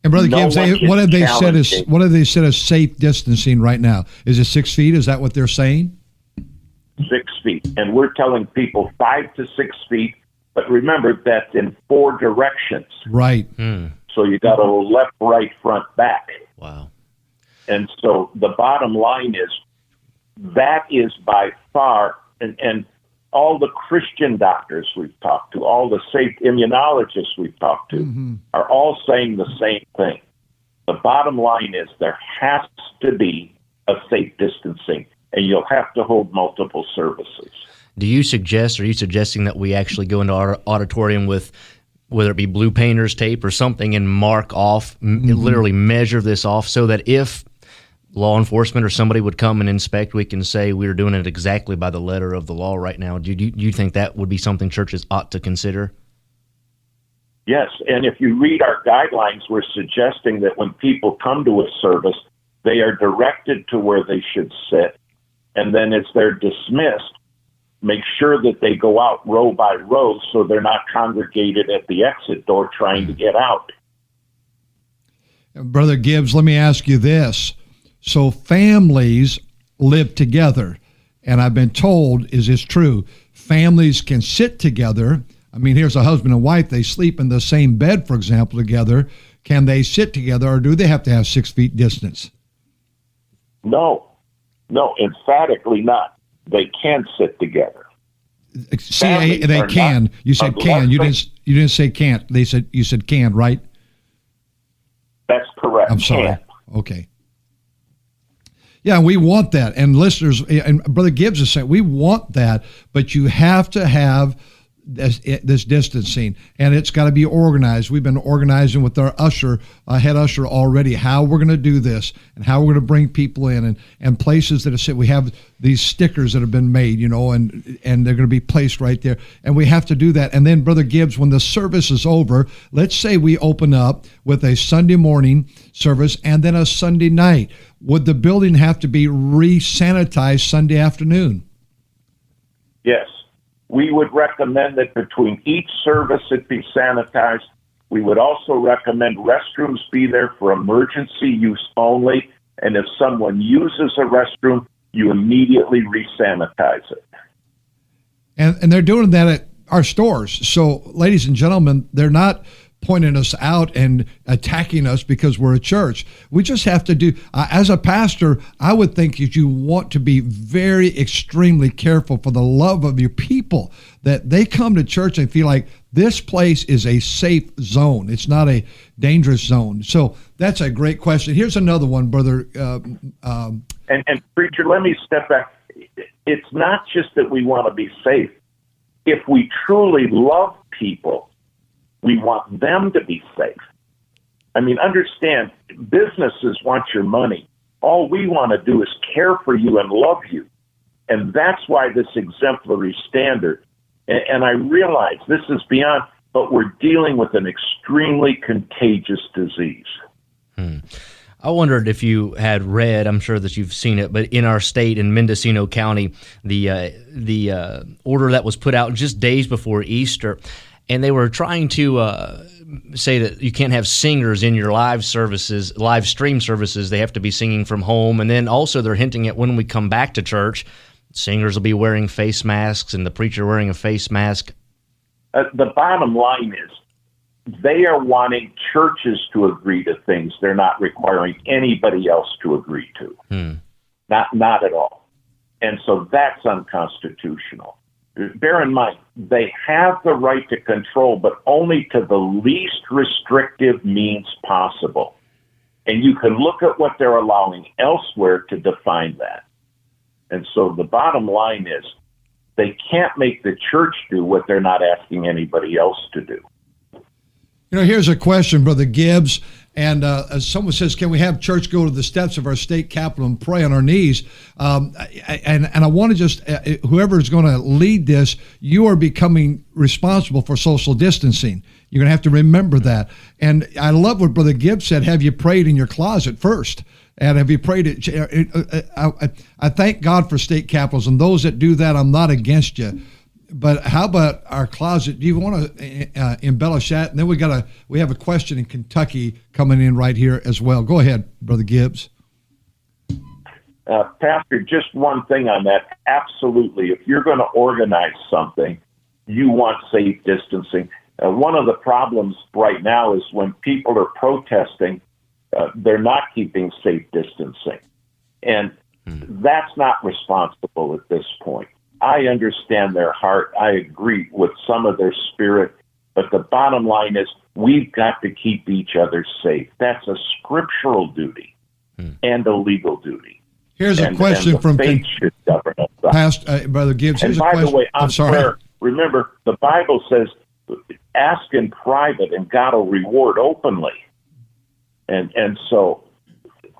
Brother Gibbs, what have they said as safe distancing right now? Is it 6 feet? Is that what they're saying? 6 feet. And we're telling people 5 to 6 feet. But remember, that's in 4 directions. Right. So you got a left, right, front, back. Wow. And so the bottom line is that is by far, and all the Christian doctors we've talked to, all the safe immunologists we've talked to, are all saying the same thing. The bottom line is there has to be a safe distancing, and you'll have to hold multiple services. Are you suggesting that we actually go into our auditorium with, whether it be blue painter's tape or something, and mark off, literally measure this off, so that if law enforcement or somebody would come and inspect, we can say we're doing it exactly by the letter of the law right now? Do you think that would be something churches ought to consider? Yes, and if you read our guidelines, we're suggesting that when people come to a service, they are directed to where they should sit, and then as they're dismissed, make sure that they go out row by row so they're not congregated at the exit door trying to get out. Brother Gibbs, let me ask you this. So families live together, and I've been told, is this true? Families can sit together. I mean, here's a husband and wife. They sleep in the same bed, for example, together. Can they sit together, or do they have to have 6 feet distance? No, emphatically not. They can sit together. See, they can. You said can. You didn't say can't. You said can, right? That's correct. I'm sorry. Can. Okay. Yeah, we want that. And listeners, and Brother Gibbs is saying, we want that, but you have to have this distancing, and it's got to be organized. We've been organizing with our head usher already, how we're going to do this and how we're going to bring people in, and places that are set. We have these stickers that have been made, and they're going to be placed right there, and we have to do that. And then, Brother Gibbs, when the service is over, let's say we open up with a Sunday morning service and then a Sunday night. Would the building have to be re-sanitized Sunday afternoon? Yes. We would recommend that between each service it be sanitized. We would also recommend restrooms be there for emergency use only. And if someone uses a restroom, you immediately re-sanitize it. And they're doing that at our stores. So, ladies and gentlemen, they're not pointing us out and attacking us because we're a church. We just have to do, as a pastor, I would think that you want to be very extremely careful for the love of your people, that they come to church and feel like this place is a safe zone. It's not a dangerous zone. So that's a great question. Here's another one, Brother. And Preacher, let me step back. It's not just that we want to be safe. If we truly love people, we want them to be safe. I mean, understand, businesses want your money. All we want to do is care for you and love you. And that's why this exemplary standard. And I realize this is beyond, but we're dealing with an extremely contagious disease. I wondered if you had read, I'm sure that you've seen it, but in our state, in Mendocino County, the order that was put out just days before Easter, and they were trying to say that you can't have singers in your live stream services. They have to be singing from home. And then also they're hinting at when we come back to church, singers will be wearing face masks and the preacher wearing a face mask. The bottom line is they are wanting churches to agree to things they're not requiring anybody else to agree to. Not at all. And so that's unconstitutional. Bear in mind, they have the right to control, but only to the least restrictive means possible. And you can look at what they're allowing elsewhere to define that. And so the bottom line is they can't make the church do what they're not asking anybody else to do. Here's a question, Brother Gibbs. And someone says, can we have church go to the steps of our state capitol and pray on our knees? And I want to just, whoever is going to lead this, you are becoming responsible for social distancing. You're going to have to remember that. And I love what Brother Gibbs said. Have you prayed in your closet first? And have you prayed I thank God for state capitals. And those that do that, I'm not against you. But how about our closet? Do you want to embellish that? And then we have a question in Kentucky coming in right here as well. Go ahead, Brother Gibbs. Pastor, just one thing on that. Absolutely. If you're going to organize something, you want safe distancing. One of the problems right now is when people are protesting, they're not keeping safe distancing. And that's not responsible at this point. I understand their heart. I agree with some of their spirit. But the bottom line is we've got to keep each other safe. That's a scriptural duty and a legal duty. Here's a question from faith should govern us. Past Brother Gibbs. And Here's by a question. the way, I'm sorry. prayer, remember, the Bible says, ask in private and God will reward openly. And so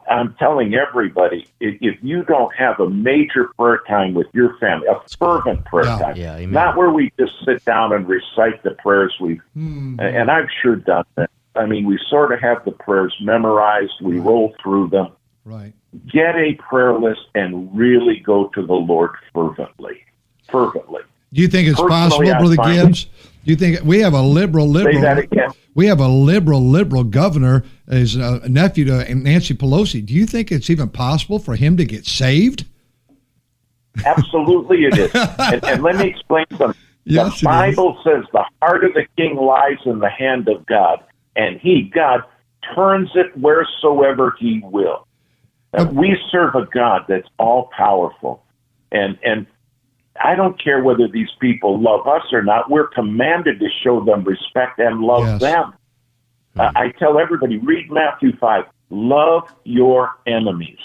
I'm telling everybody, if you don't have a major prayer time with your family, a fervent prayer time, not where we just sit down and recite the prayers and I've sure done that. I mean, we sort of have the prayers memorized. We roll through them. Right. Get a prayer list and really go to the Lord fervently. Fervently. Do you think it's Personally, possible, Brother Gibbs? Do you think we have a liberal? Say that again. We have a liberal governor as a nephew to Nancy Pelosi. Do you think it's even possible for him to get saved? Absolutely, it is. And let me explain something. Yes, the Bible says the heart of the king lies in the hand of God, and God, turns it wheresoever he will. We serve a God that's all powerful, and I don't care whether these people love us or not. We're commanded to show them respect and love them. I tell everybody, read Matthew 5. Love your enemies.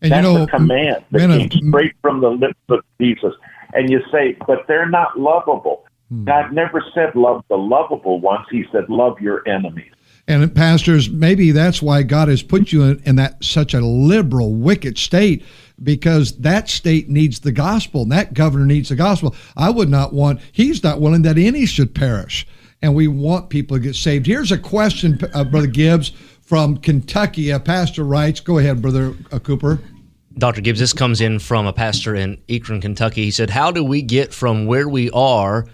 And that's a command that came straight from the lips of Jesus. And you say, but they're not lovable. God never said love the lovable ones. He said love your enemies. And pastors, maybe that's why God has put you in that such a liberal, wicked state, because that state needs the gospel, and that governor needs the gospel. He's not willing that any should perish, and we want people to get saved. Here's a question, Brother Gibbs, from Kentucky. A pastor writes, go ahead, Brother Cooper. Dr. Gibbs, this comes in from a pastor in Akron, Kentucky. He said, how do we get from where we are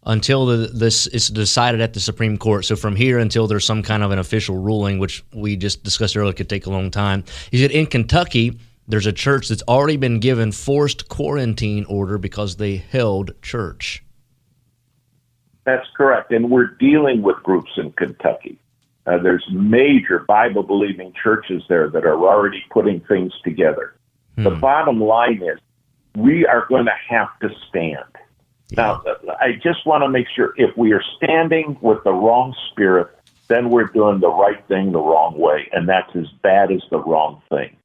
until this is decided at the Supreme Court? So from here until there's some kind of an official ruling, which we just discussed earlier could take a long time. He said in Kentucky, there's a church that's already been given forced quarantine order because they held church. That's correct. And we're dealing with groups in Kentucky. There's major Bible-believing churches there that are already putting things together. The bottom line is we are going to have to stand. Now, I just want to make sure if we are standing with the wrong spirit, then we're doing the right thing the wrong way, and that's as bad as the wrong thing.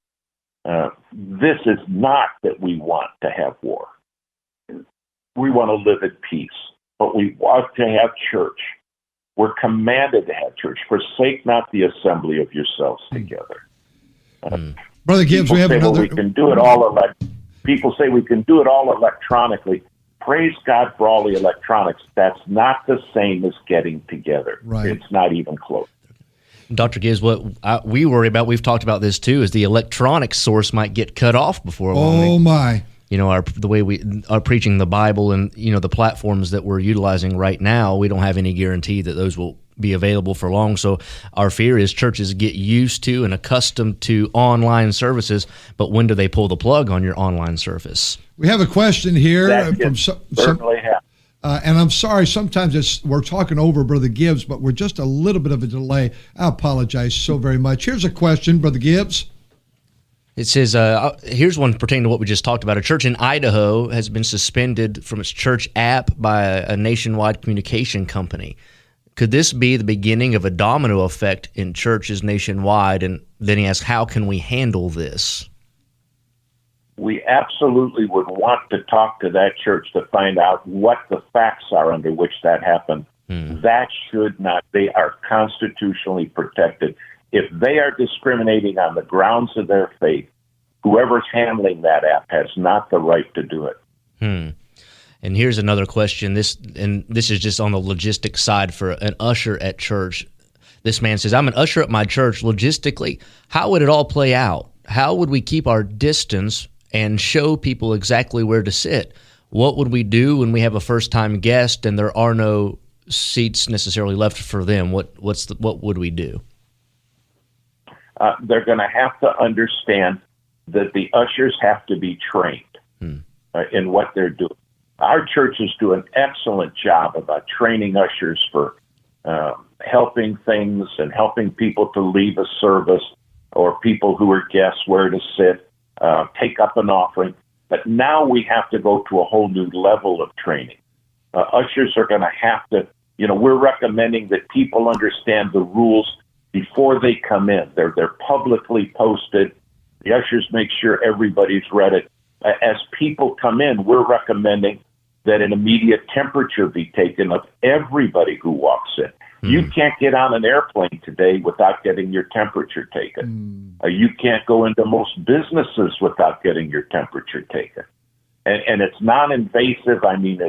This is not that we want to have war. We want to live at peace, but we want to have church. We're commanded to have church. Forsake not the assembly of yourselves together. Brother Gibbs, we have another. We can do it all. People say we can do it all electronically. Praise God for all the electronics. That's not the same as getting together. Right. It's not even close. Dr. Gibbs, what we worry about, we've talked about this too, is the electronic source might get cut off before long. Oh, my. You know, the way we are preaching the Bible and, you know, the platforms that we're utilizing right now, we don't have any guarantee that those will be available for long. So our fear is churches get used to and accustomed to online services, but when do they pull the plug on your online service? We have a question here from certainly have. And I'm sorry, sometimes we're talking over Brother Gibbs, but we're just a little bit of a delay. I apologize so very much. Here's a question, Brother Gibbs. It says, here's one pertaining to what we just talked about. A church in Idaho has been suspended from its church app by a nationwide communication company. Could this be the beginning of a domino effect in churches nationwide? And then he asks, how can we handle this? We absolutely would want to talk to that church to find out what the facts are under which that happened. That should not. They are constitutionally protected. If they are discriminating on the grounds of their faith, whoever's handling that app has not the right to do it. And here's another question. This is just on the logistic side for an usher at church. This man says, I'm an usher at my church. Logistically, how would it all play out? How would we keep our distance and show people exactly where to sit? What would we do when we have a first-time guest and there are no seats necessarily left for them? What would we do? They're going to have to understand that the ushers have to be trained in what they're doing. Our churches do an excellent job about training ushers for helping things and helping people to leave a service or people who are guests where to sit, take up an offering. But now we have to go to a whole new level of training. Ushers are going to have to, we're recommending that people understand the rules before they come in. They're publicly posted. The ushers make sure everybody's read it. As people come in, we're recommending that an immediate temperature be taken of everybody who walks in. You can't get on an airplane today without getting your temperature taken. You can't go into most businesses without getting your temperature taken. And it's non-invasive. I mean,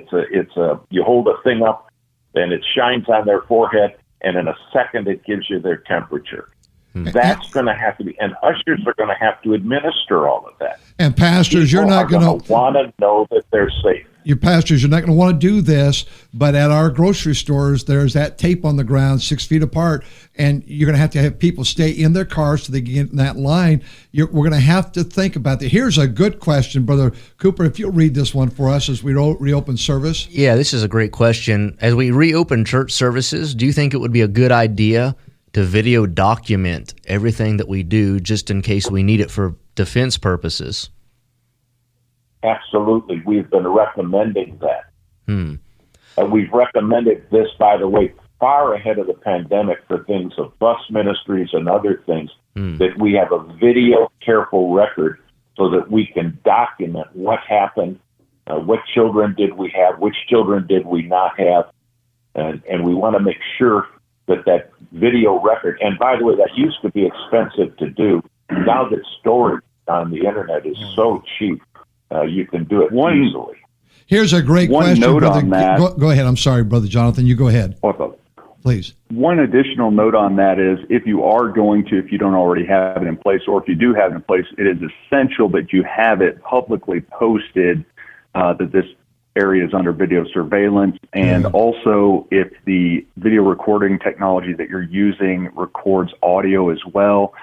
you hold a thing up and it shines on their forehead, and in a second it gives you their temperature. That's going to have to be, and ushers are going to have to administer all of that. And pastors, you're not going to want to know that they're safe. Your pastors, you're not going to want to do this, but at our grocery stores, there's that tape on the ground 6 feet apart, and you're going to have people stay in their cars so they can get in that line. We're going to have to think about that. Here's a good question, Brother Cooper, if you'll read this one for us as we reopen service. Yeah, this is a great question. As we reopen church services, do you think it would be a good idea to video document everything that we do just in case we need it for defense purposes? Absolutely. We've been recommending that. We've recommended this, by the way, far ahead of the pandemic for things of bus ministries and other things, that we have a video careful record so that we can document what happened, what children did we have, which children did we not have, and we want to make sure that video record, and by the way, that used to be expensive to do. Now that storage on the internet is so cheap, you can do it easily. Here's a great question, note Brother. On that. Go ahead. I'm sorry, Brother Jonathan. You go ahead. Please. One additional note on that is if you don't already have it in place, or if you do have it in place, it is essential that you have it publicly posted that this area is under video surveillance. And also, if the video recording technology that you're using records audio as well,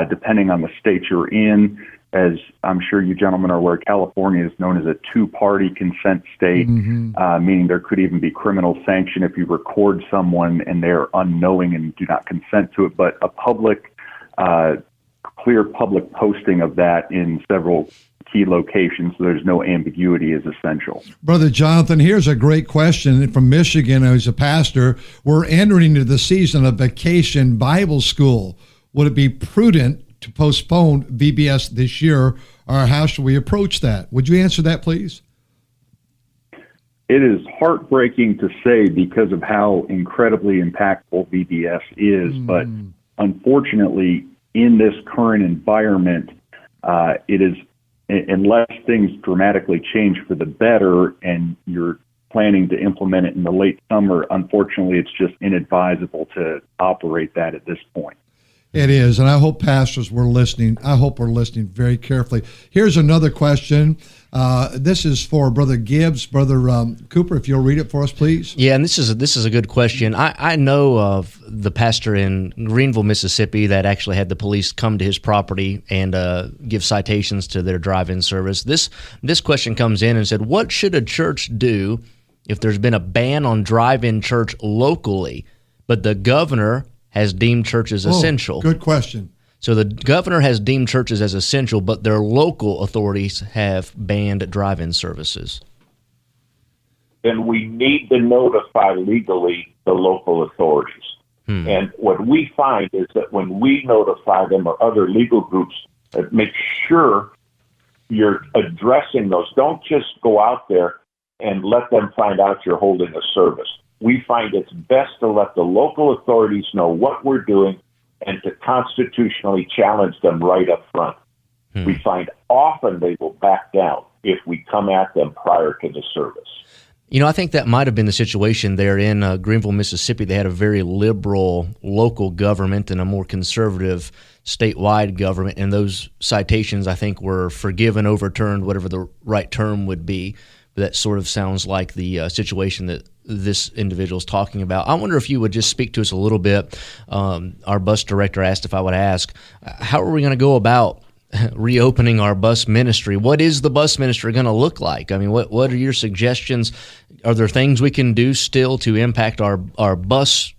depending on the state you're in, as I'm sure you gentlemen are aware, California is known as a two-party consent state, meaning there could even be criminal sanction if you record someone and they're unknowing and do not consent to it. But a clear public posting of that in several key locations so there's no ambiguity is essential. Brother Jonathan, here's a great question from Michigan. As a pastor, we're entering into the season of Vacation Bible School. Would it be prudent to postpone VBS this year, or how should we approach that? Would you answer that, please? It is heartbreaking to say because of how incredibly impactful VBS is, but unfortunately, in this current environment, it is, unless things dramatically change for the better and you're planning to implement it in the late summer, unfortunately, it's just inadvisable to operate that at this point. It is, and I hope pastors were listening. I hope we're listening very carefully. Here's another question. This is for Brother Gibbs. Brother Cooper, if you'll read it for us, please. Yeah, and this is a good question. I know of the pastor in Greenville, Mississippi, that actually had the police come to his property and give citations to their drive-in service. This question comes in and said, what should a church do if there's been a ban on drive-in church locally, but the governor has deemed churches essential? Good question. So the governor has deemed churches as essential, but their local authorities have banned drive-in services. Then we need to notify legally the local authorities. And what we find is that when we notify them or other legal groups, make sure you're addressing those. Don't just go out there and let them find out you're holding a service. We find it's best to let the local authorities know what we're doing and to constitutionally challenge them right up front. We find often they will back down if we come at them prior to the service. You know, I think that might have been the situation there in Greenville, Mississippi. They had a very liberal local government and a more conservative statewide government, and those citations, I think, were forgiven, overturned, whatever the right term would be. That sort of sounds like the situation that this individual is talking about. I wonder if you would just speak to us a little bit. Our bus director asked if I would ask, how are we going to go about reopening our bus ministry? What is the bus ministry going to look like? I mean, what are your suggestions? Are there things we can do still to impact our bus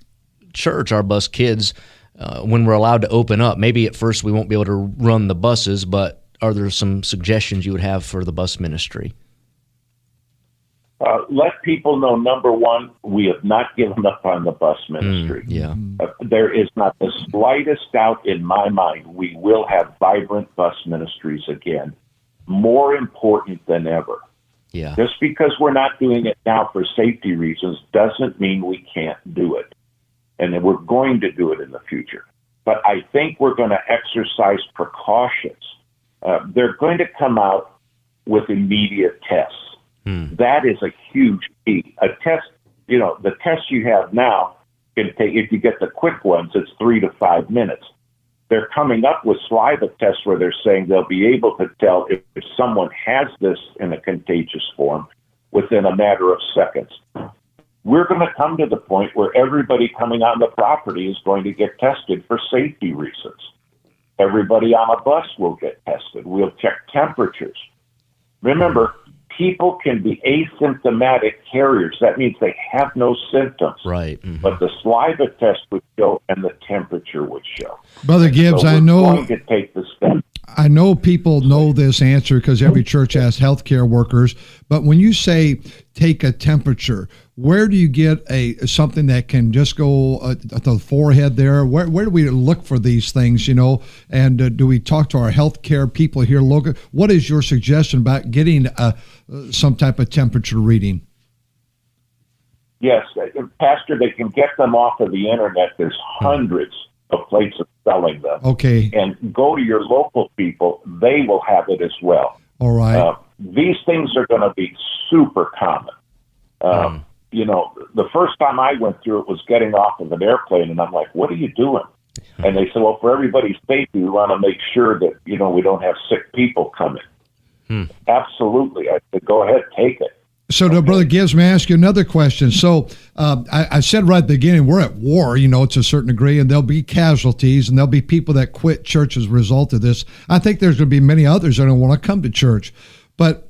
church, our bus kids, when we're allowed to open up? Maybe at first we won't be able to run the buses, but are there some suggestions you would have for the bus ministry? Let people know, number one, we have not given up on the bus ministry. There is not the slightest doubt in my mind we will have vibrant bus ministries again, more important than ever. Yeah. Just because we're not doing it now for safety reasons doesn't mean we can't do it. And then we're going to do it in the future. But I think we're going to exercise precautions. They're going to come out with immediate tests. That is a huge key. A test, the tests you have now can take, if you get the quick ones, it's 3 to 5 minutes. They're coming up with saliva tests where they're saying they'll be able to tell if someone has this in a contagious form within a matter of seconds. We're going to come to the point where everybody coming on the property is going to get tested for safety reasons. Everybody on a bus will get tested. We'll check temperatures. Remember, people can be asymptomatic carriers. That means they have no symptoms. Right. Mm-hmm. But the saliva test would show and the temperature would show. Brother Gibbs, so I know. Going to take the step. I know people know this answer because every church has healthcare workers. But when you say take a temperature, where do you get something that can just go at the forehead there? Where do we look for these things, And do we talk to our healthcare people here local? What is your suggestion about getting some type of temperature reading? Yes, Pastor, they can get them off of the internet. There's hundreds of places selling them. Okay. And go to your local people. They will have it as well. All right. These things are going to be super common. The first time I went through it was getting off of an airplane, and I'm like, what are you doing? And they said, well, for everybody's safety, we want to make sure that, we don't have sick people coming. Absolutely. I said, go ahead, take it. So, Brother Gibbs, may I ask you another question? So, I said right at the beginning, we're at war, to a certain degree, and there'll be casualties, and there'll be people that quit church as a result of this. I think there's going to be many others that don't want to come to church. But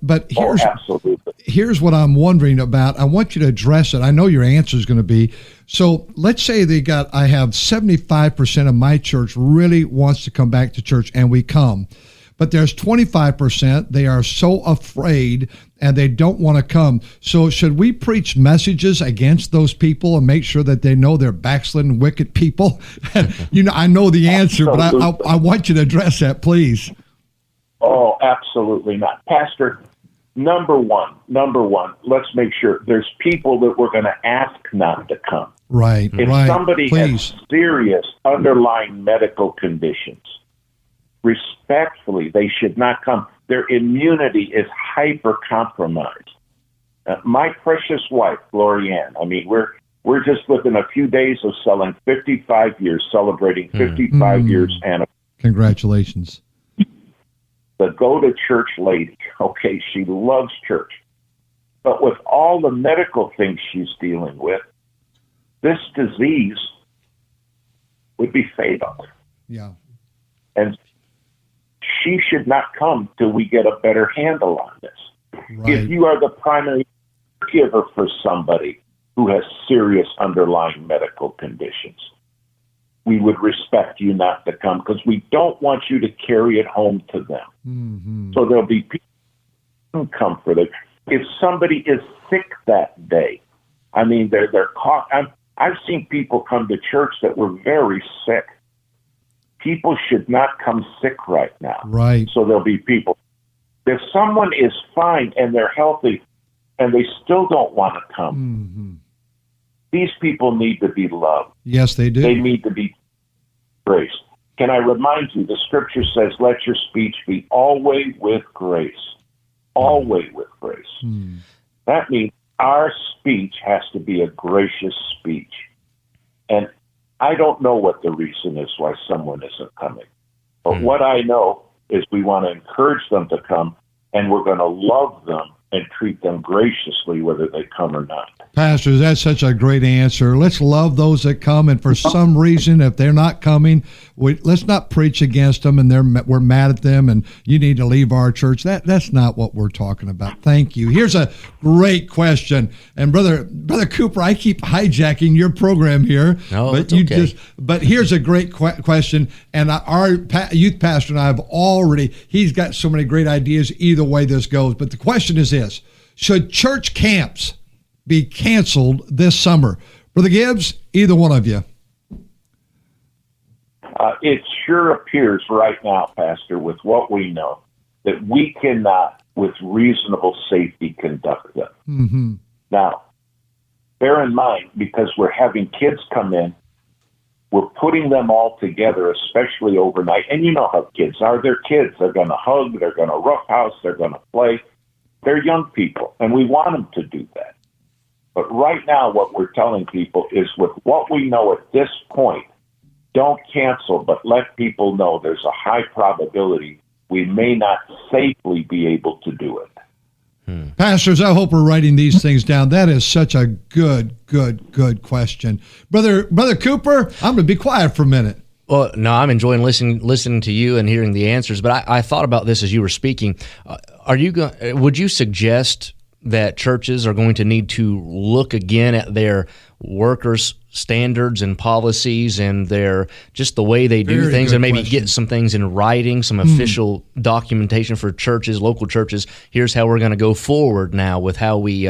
here's what I'm wondering about. I want you to address it. I know your answer is going to be, so let's say I have 75% of my church really wants to come back to church, and we come. But there's 25%, they are so afraid and they don't want to come. So should we preach messages against those people and make sure that they know they're backslidden, wicked people? I know the answer, but I want you to address that, please. Oh, absolutely not. Pastor, number one, let's make sure there's people that we're going to ask not to come. Right, if somebody has serious underlying medical conditions, respectfully, they should not come. Their immunity is hyper-compromised. My precious wife, Glorianne, we're just within a few days of celebrating 55 years anniversary. Congratulations. The go-to-church lady, okay, she loves church. But with all the medical things she's dealing with, this disease would be fatal. Yeah. And she should not come till we get a better handle on this. Right. If you are the primary caregiver for somebody who has serious underlying medical conditions, we would respect you not to come because we don't want you to carry it home to them. Mm-hmm. So there'll be people who come for it. If somebody is sick that day, they're caught. I've seen people come to church that were very sick. People should not come sick right now. Right. So there'll be people. If someone is fine and they're healthy and they still don't want to come, these people need to be loved. Yes, they do. They need to be embraced. Can I remind you, the scripture says, let your speech be always with grace. Always with grace. That means our speech has to be a gracious speech. And I don't know what the reason is why someone isn't coming. But what I know is we want to encourage them to come, and we're going to love them and treat them graciously whether they come or not. Pastor, that's such a great answer. Let's love those that come, and for some reason, if they're not coming, let's not preach against them and we're mad at them and you need to leave our church. That's not what we're talking about. Thank you. Here's a great question. And Brother Cooper, I keep hijacking your program here. No, but it's okay. But here's a great question, and our youth pastor and I have he's got so many great ideas either way this goes. But the question is this: should church camps be canceled this summer? Brother Gibbs, either one of you. It sure appears right now, Pastor, with what we know, that we cannot, with reasonable safety, conduct them. Mm-hmm. Now, bear in mind, because we're having kids come in, we're putting them all together, especially overnight. And you know how kids are. They're kids. They're going to hug. They're going to roughhouse. They're going to play. They're young people, and we want them to do that. But right now, what we're telling people is, with what we know at this point, don't cancel, but let people know there's a high probability we may not safely be able to do it. Pastors, I hope we're writing these things down. That is such a good question. Brother Cooper, I'm going to be quiet for a minute. Well, no, I'm enjoying listening to you and hearing the answers, but I thought about this as you were speaking. Would you suggest that churches are going to need to look again at their workers' standards and policies and just the way they do things, and maybe get some things in writing, some official documentation for churches, local churches? Here's how we're going to go forward now with how we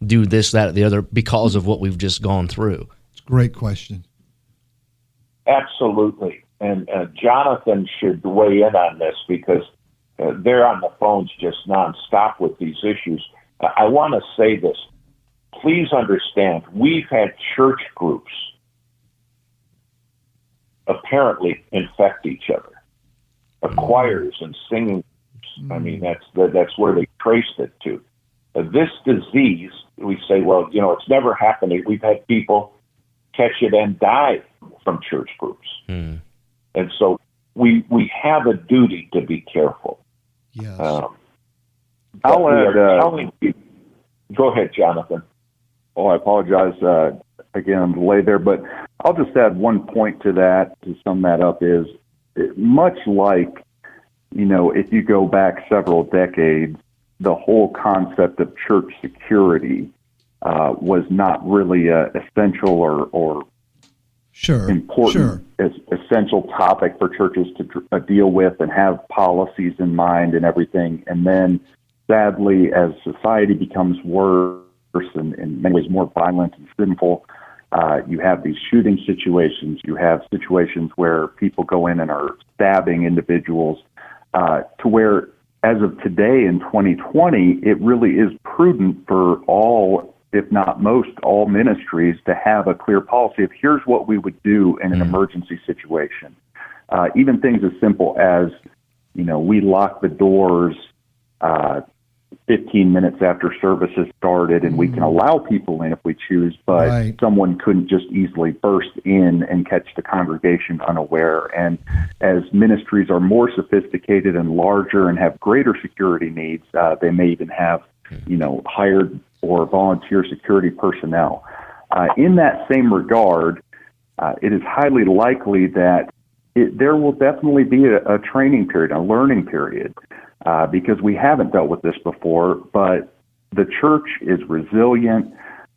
do this, that, the other, because of what we've just gone through. It's a great question. Absolutely. And Jonathan should weigh in on this, because they're on the phones just nonstop with these issues. I want to say this. Please understand, we've had church groups apparently infect each other. Choirs and singing groups. I mean, that's where they traced it to. This disease, we say, well, it's never happened. We've had people catch it and die from church groups. And so we have a duty to be careful. Yes. I'll add. Go ahead, Jonathan. Oh, I apologize again, I'm delayed there, but I'll just add one point to that to sum that up. Is much like, if you go back several decades, the whole concept of church security was not really a essential or important essential topic for churches to deal with and have policies in mind and everything. And then, sadly, as society becomes worse and in many ways more violent and sinful, you have these shooting situations. You have situations where people go in and are stabbing individuals, to where, as of today in 2020, it really is prudent for all, if not most, all ministries to have a clear policy of here's what we would do in an emergency situation. Even things as simple as, we lock the doors 15 minutes after service has started, and we can allow people in if we choose, but someone couldn't just easily burst in and catch the congregation unaware. And as ministries are more sophisticated and larger and have greater security needs, they may even have, hired or volunteer security personnel. In that same regard, it is highly likely that there will definitely be a training period, a learning period, because we haven't dealt with this before, but the church is resilient.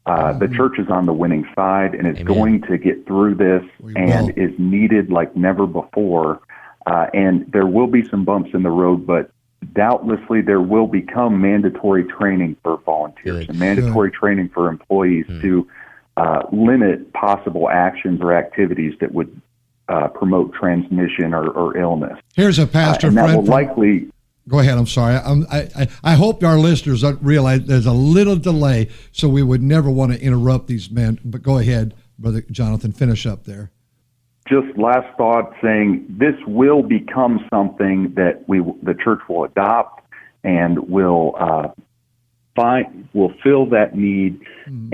The church is on the winning side and is going to get through this and is needed like never before. And there will be some bumps in the road, but doubtlessly there will become mandatory training for volunteers and mandatory training for employees to limit possible actions or activities that would promote transmission or illness. Here's a pastor and that friend will likely... Go ahead. I'm sorry. I hope our listeners realize there's a little delay, so we would never want to interrupt these men. But go ahead, Brother Jonathan. Finish up there. Just last thought, saying this will become something that the church will adopt and will fill that need,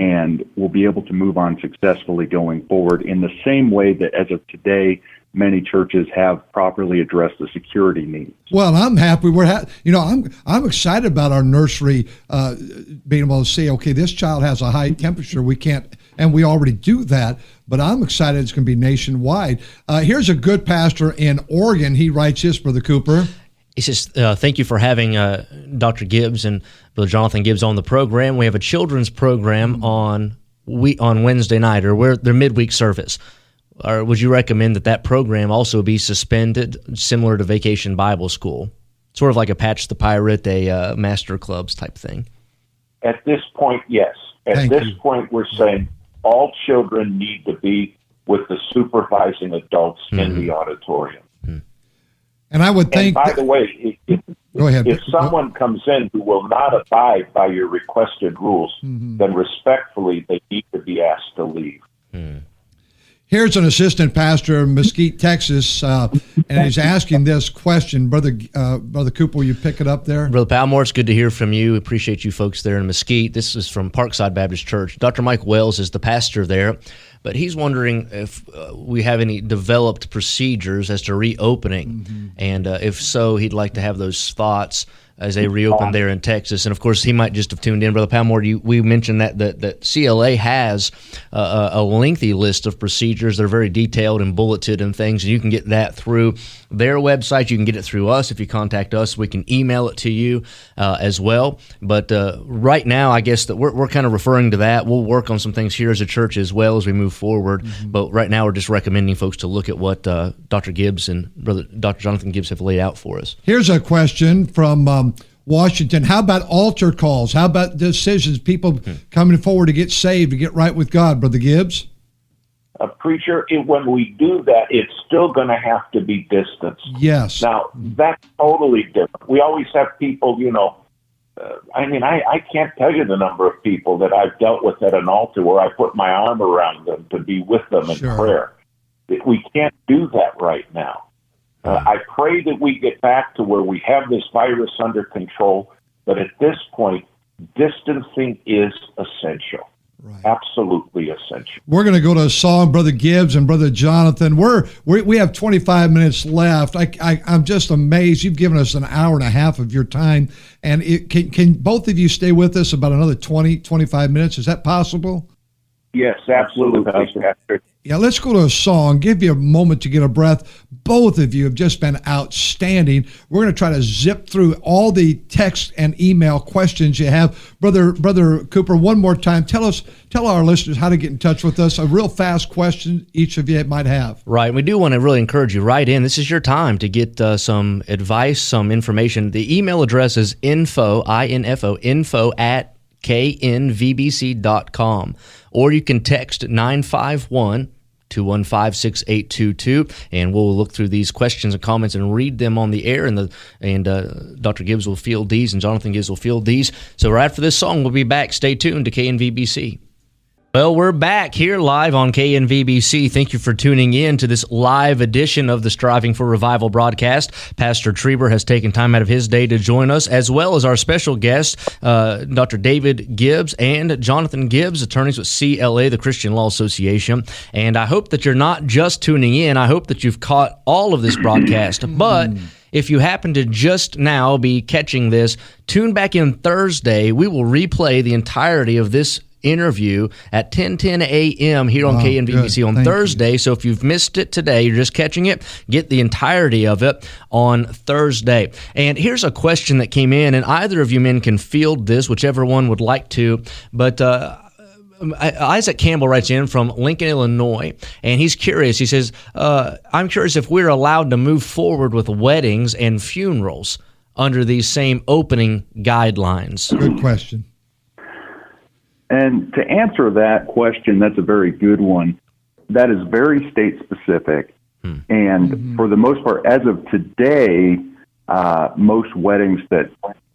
and will be able to move on successfully going forward. In the same way that, as of today, many churches have properly addressed the security needs. Well, I'm happy. I'm excited about our nursery being able to say, okay, this child has a high temperature. We can't, and we already do that. But I'm excited it's going to be nationwide. Here's a good pastor in Oregon. He writes this, Brother Cooper. He says, thank you for having Dr. Gibbs and Brother Jonathan Gibbs on the program. We have a children's program on Wednesday night, or their midweek service. Or would you recommend that program also be suspended, similar to Vacation Bible School? Sort of like a Patch the Pirate, a Master Clubs type thing. At this point, yes. At this point, we're saying all children need to be with the supervising adults in the auditorium. And I would think. And by the way, go ahead. If someone comes in who will not abide by your requested rules, then respectfully, they need to be asked to leave. Here's an assistant pastor in Mesquite, Texas, and he's asking this question. Brother Cooper, will you pick it up there? Brother Palmore, it's good to hear from you. Appreciate you folks there in Mesquite. This is from Parkside Baptist Church. Dr. Mike Wells is the pastor there, but he's wondering if we have any developed procedures as to reopening, and if so, he'd like to have those thoughts as they reopen there in Texas. And, of course, he might just have tuned in. Brother Palmore, we mentioned that CLA has a lengthy list of procedures. They're very detailed and bulleted and things, and you can get that through their website. You can get it through us. If you contact us, we can email it to you as well. But right now, I guess that we're kind of referring to that. We'll work on some things here as a church as well as we move forward. But right now, we're just recommending folks to look at what Dr. Gibbs and Dr. Jonathan Gibbs have laid out for us. Here's a question from Washington. How about altar calls? How about decisions, people coming forward to get saved, to get right with God, Brother Gibbs? Preacher, when we do that, it's still going to have to be distanced. Yes. Now, that's totally different. We always have people, I can't tell you the number of people that I've dealt with at an altar where I put my arm around them to be with them in prayer. We can't do that right now. I pray that we get back to where we have this virus under control, but at this point, distancing is essential. Right. Absolutely essential. We're going to go to a song, Brother Gibbs and Brother Jonathan. We have 25 minutes left. I'm just amazed. You've given us an hour and a half of your time, and can both of you stay with us about another 20, 25 minutes? Is that possible? Yes, absolutely, Pastor. Yeah, let's go to a song. Give you a moment to get a breath. Both of you have just been outstanding. We're going to try to zip through all the text and email questions you have. Brother Cooper, one more time, tell our listeners how to get in touch with us. A real fast question each of you might have. Right. We do want to really encourage you. Write in. This is your time to get some advice, some information. The email address is info at knvbc.com, or you can text 951-215-6822, and we'll look through these questions and comments and read them on the air, and Dr. Gibbs will field these, and Jonathan Gibbs will field these. So right after this song, we'll be back. Stay tuned to KNVBC. Well, we're back here live on KNVBC. Thank you for tuning in to this live edition of the Striving for Revival broadcast. Pastor Trieber has taken time out of his day to join us, as well as our special guests, Dr. David Gibbs and Jonathan Gibbs, attorneys with CLA, the Christian Law Association. And I hope that you're not just tuning in. I hope that you've caught all of this broadcast. But if you happen to just now be catching this, tune back in Thursday. We will replay the entirety of this interview at 10:10 a.m. here on KNVBC on Thursday. So if you've missed it today, you're just catching it, get the entirety of it on Thursday. And here's a question that came in, and either of you men can field this, whichever one would like to, but Isaac Campbell writes in from Lincoln, Illinois, and he's curious. He says, I'm curious if we're allowed to move forward with weddings and funerals under these same opening guidelines. Good question. And to answer that question, that's a very good one. That is very state specific. And for the most part, as of today, most weddings that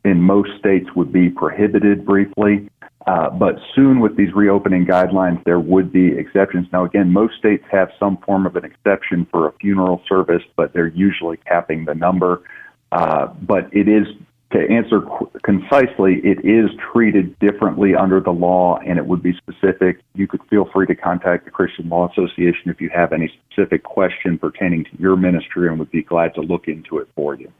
in most states would be prohibited briefly. But soon with these reopening guidelines, there would be exceptions. Now, again, most states have some form of an exception for a funeral service, but they're usually capping the number. But it is to answer concisely, it is treated differently under the law, and it would be specific. You could feel free to contact the Christian Law Association if you have any specific question pertaining to your ministry, and would be glad to look into it for you.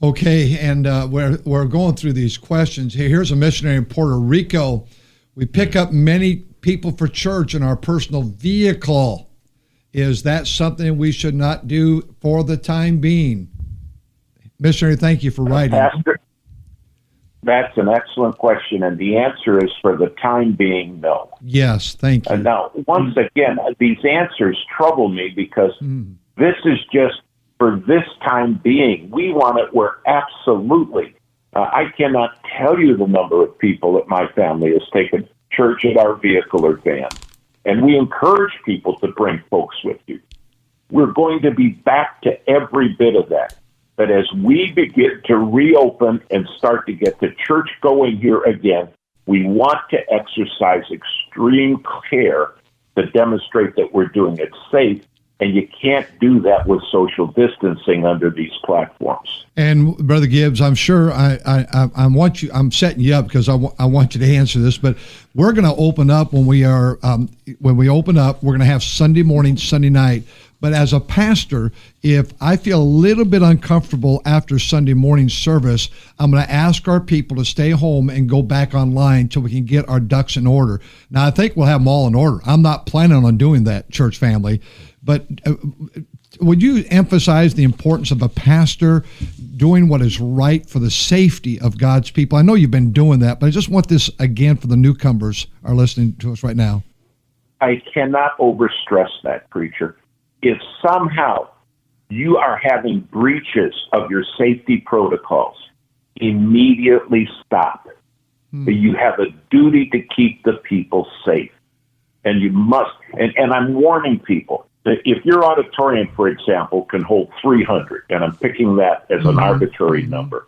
Okay, and we're going through these questions. Here's a missionary in Puerto Rico. We pick up many people for church in our personal vehicle. Is that something we should not do for the time being? Missionary, thank you for writing. Pastor, that's an excellent question, and the answer is for the time being, no. Yes, thank you. And now, once again, these answers trouble me because this is just for this time being. We want it where absolutely. I cannot tell you the number of people that my family has taken church in our vehicle or van. And we encourage people to bring folks with you. We're going to be back to every bit of that. But as we begin to reopen and start to get the church going here again, we want to exercise extreme care to demonstrate that we're doing it safe. And you can't do that with social distancing under these platforms. And Brother Gibbs, I'm sure I'm setting you up because I want you to answer this. But we're going to open up when we open up. We're going to have Sunday morning, Sunday night. But as a pastor, if I feel a little bit uncomfortable after Sunday morning service, I'm going to ask our people to stay home and go back online until we can get our ducks in order. Now, I think we'll have them all in order. I'm not planning on doing that, church family. But would you emphasize the importance of a pastor doing what is right for the safety of God's people? I know you've been doing that, but I just want this again for the newcomers who are listening to us right now. I cannot overstress that, preacher. If somehow you are having breaches of your safety protocols, immediately stop. You have a duty to keep the people safe. And you must, and I'm warning people, that if your auditorium, for example, can hold 300, and I'm picking that as an arbitrary number,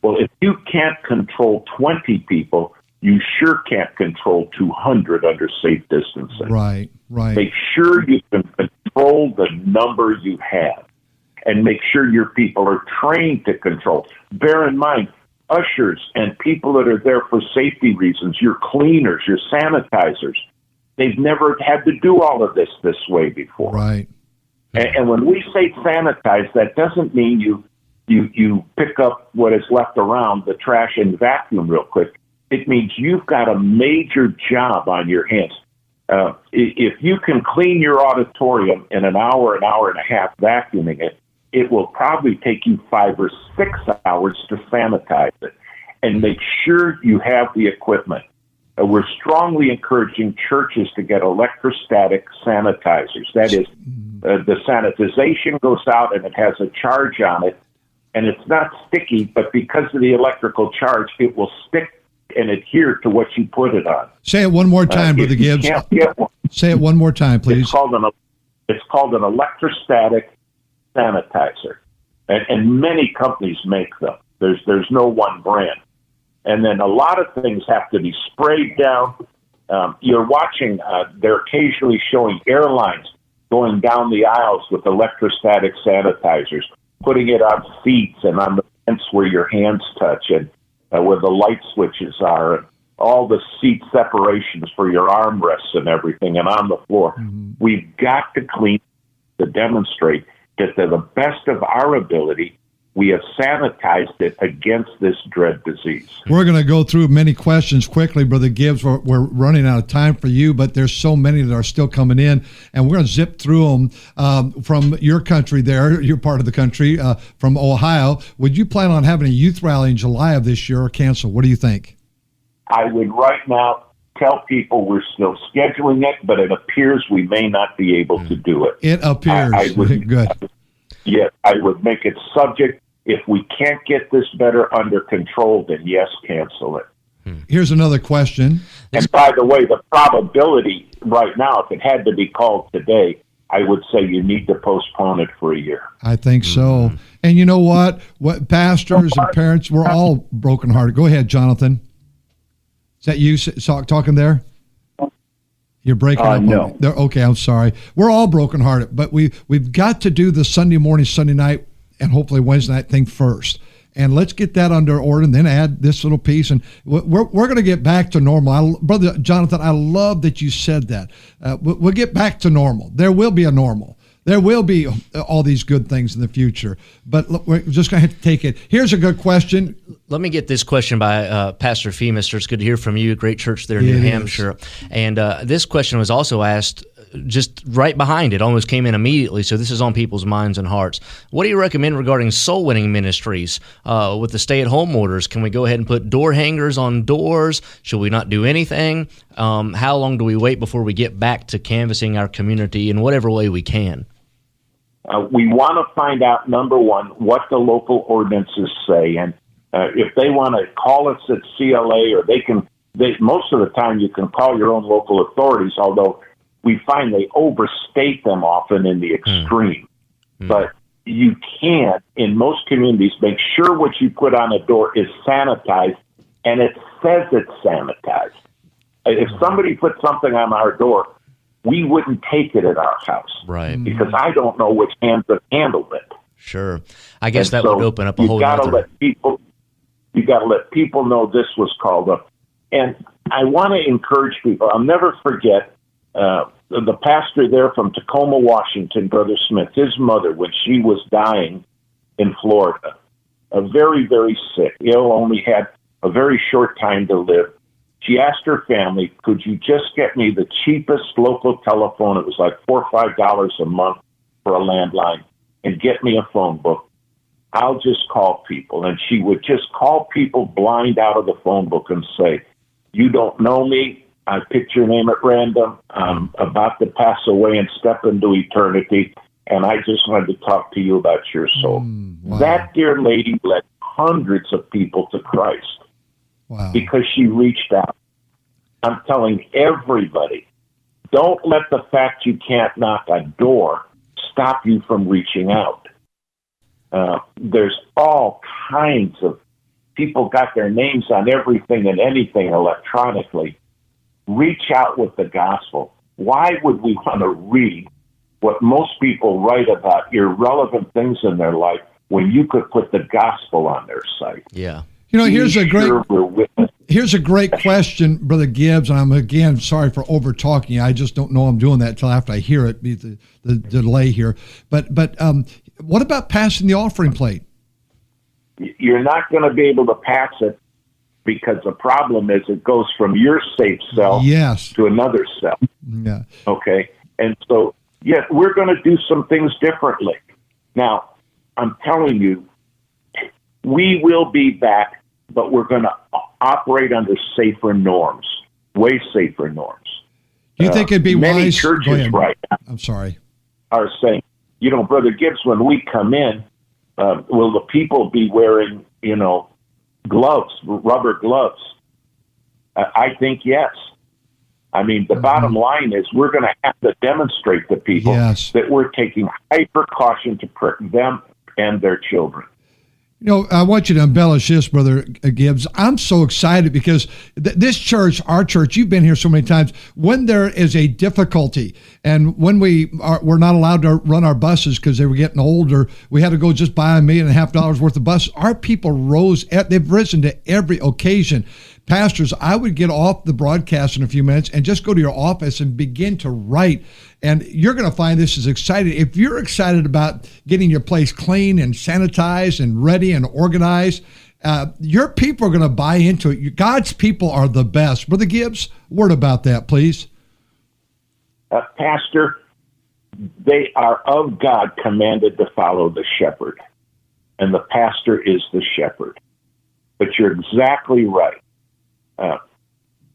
well, if you can't control 20 people, you sure can't control 200 under safe distancing. Right. Make sure you can control the number you have, and make sure your people are trained to control. Bear in mind, ushers and people that are there for safety reasons, your cleaners, your sanitizers, they've never had to do all of this way before. Right. And when we say sanitize, that doesn't mean you pick up what is left around, the trash, and vacuum real quick. It means you've got a major job on your hands. If you can clean your auditorium in an hour and a half vacuuming it, it will probably take you 5 or 6 hours to sanitize it. And make sure you have the equipment. We're strongly encouraging churches to get electrostatic sanitizers. That is, the sanitization goes out and it has a charge on it, and it's not sticky, but because of the electrical charge, it will stick and adhere to what you put it on. Say it one more time, Brother Gibbs. Say it one more time, please. It's called an electrostatic sanitizer, and many companies make them. There's no one brand. And then a lot of things have to be sprayed down. You're watching, they're occasionally showing airlines going down the aisles with electrostatic sanitizers, putting it on seats and on the vents where your hands touch and where the light switches are, and all the seat separations for your armrests and everything, and on the floor. We've got to clean to demonstrate that to the best of our ability, we have sanitized it against this dread disease. We're going to go through many questions quickly, Brother Gibbs. We're running out of time for you, but there's so many that are still coming in, and we're going to zip through them from your country there, your part of the country, from Ohio. Would you plan on having a youth rally in July of this year or cancel? What do you think? I would right now tell people we're still scheduling it, but it appears we may not be able to do it. It appears. Good. Yeah, I would make it subject. If we can't get this better under control, then yes, cancel it. Here's another question. And by the way, the probability right now, if it had to be called today, I would say you need to postpone it for a year. I think so. And you know what? Pastors and parents, we're all brokenhearted. Go ahead, Jonathan. Is that you talking there? You're breaking up. No. Okay, I'm sorry. We're all brokenhearted, but we've got to do the Sunday morning, Sunday night, and hopefully Wednesday night thing first. And let's get that under order, and then add this little piece. And we're going to get back to normal. Brother Jonathan, I love that you said that. We'll get back to normal. There will be a normal. There will be all these good things in the future, but we're just going to have to take it. Here's a good question. Let me get this question by Pastor Feemister. It's good to hear from you. Great church there in New Hampshire. And this question was also asked just right behind it, almost came in immediately. So this is on people's minds and hearts. What do you recommend regarding soul-winning ministries with the stay-at-home orders? Can we go ahead and put door hangers on doors? Should we not do anything? How long do we wait before we get back to canvassing our community in whatever way we can? We want to find out, number one, what the local ordinances say. And if they want to call us at CLA, or most of the time you can call your own local authorities, although we find they overstate them often in the extreme. But you can, in most communities, make sure what you put on a door is sanitized, and it says it's sanitized. If somebody put something on our door, we wouldn't take it at our house. Right. Because I don't know which hands have handled it. Sure. I guess that would open up a whole other... You got to let people know this was called up. And I want to encourage people. I'll never forget the pastor there from Tacoma, Washington, Brother Smith, his mother, when she was dying in Florida, very, very sick, ill, only had a very short time to live. She asked her family, could you just get me the cheapest local telephone? It was like $4 or $5 a month for a landline, and get me a phone book. I'll just call people. And she would just call people blind out of the phone book and say, you don't know me. I picked your name at random. I'm about to pass away and step into eternity, and I just wanted to talk to you about your soul. Wow. That dear lady led hundreds of people to Christ. Wow. Because she reached out. I'm telling everybody, don't let the fact you can't knock a door stop you from reaching out. There's all kinds of people got their names on everything and anything electronically. Reach out with the gospel. Why would we want to read what most people write about irrelevant things in their life when you could put the gospel on their site? Yeah. You know, here's a great question, Brother Gibbs, and I'm, again, sorry for over-talking you. I just don't know I'm doing that until after I hear it, the delay here. But what about passing the offering plate? You're not going to be able to pass it because the problem is it goes from your safe cell to another cell. Yeah. Okay? And so, yes, we're going to do some things differently. Now, I'm telling you, we will be back, but we're going to operate under safer norms, way safer norms. Do you think it'd be many wise? churches right now I'm sorry. Are saying, Brother Gibbs, when we come in, will the people be wearing, gloves, rubber gloves? I think yes. I mean, the bottom line is we're going to have to demonstrate to people that we're taking high precaution to protect them and their children. I want you to embellish this, Brother Gibbs. I'm so excited because this church, our church, you've been here so many times, when there is a difficulty and when we're not allowed to run our buses because they were getting older, we had to go just buy $1.5 million worth of buses. Our people they've risen to every occasion. Pastors, I would get off the broadcast in a few minutes and just go to your office and begin to write. And you're going to find this is exciting. If you're excited about getting your place clean and sanitized and ready and organized, your people are going to buy into it. God's people are the best. Brother Gibbs, word about that, please. Pastor, they are of God commanded to follow the shepherd, and the pastor is the shepherd. But you're exactly right.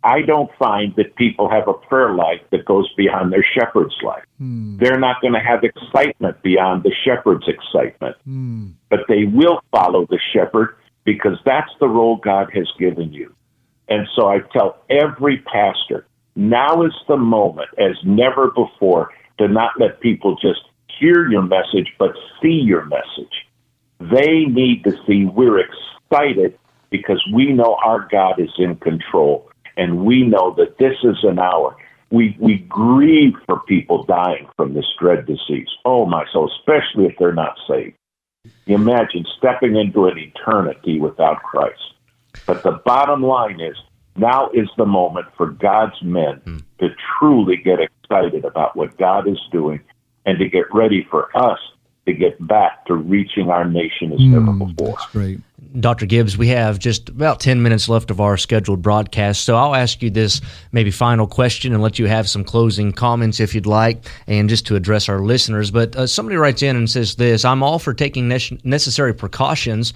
I don't find that people have a prayer life that goes beyond their shepherd's life. They're not going to have excitement beyond the shepherd's excitement. But they will follow the shepherd because that's the role God has given you. And so I tell every pastor, now is the moment as never before to not let people just hear your message, but see your message. They need to see we're excited because we know our God is in control, and we know that this is an hour. We grieve for people dying from this dread disease. Oh, my soul, especially if they're not saved. You imagine stepping into an eternity without Christ. But the bottom line is, now is the moment for God's men to truly get excited about what God is doing and to get ready for us to get back to reaching our nation as never before. That's great. Dr. Gibbs, we have just about 10 minutes left of our scheduled broadcast, so I'll ask you this maybe final question and let you have some closing comments if you'd like, and just to address our listeners. But somebody writes in and says this: I'm all for taking necessary precautions.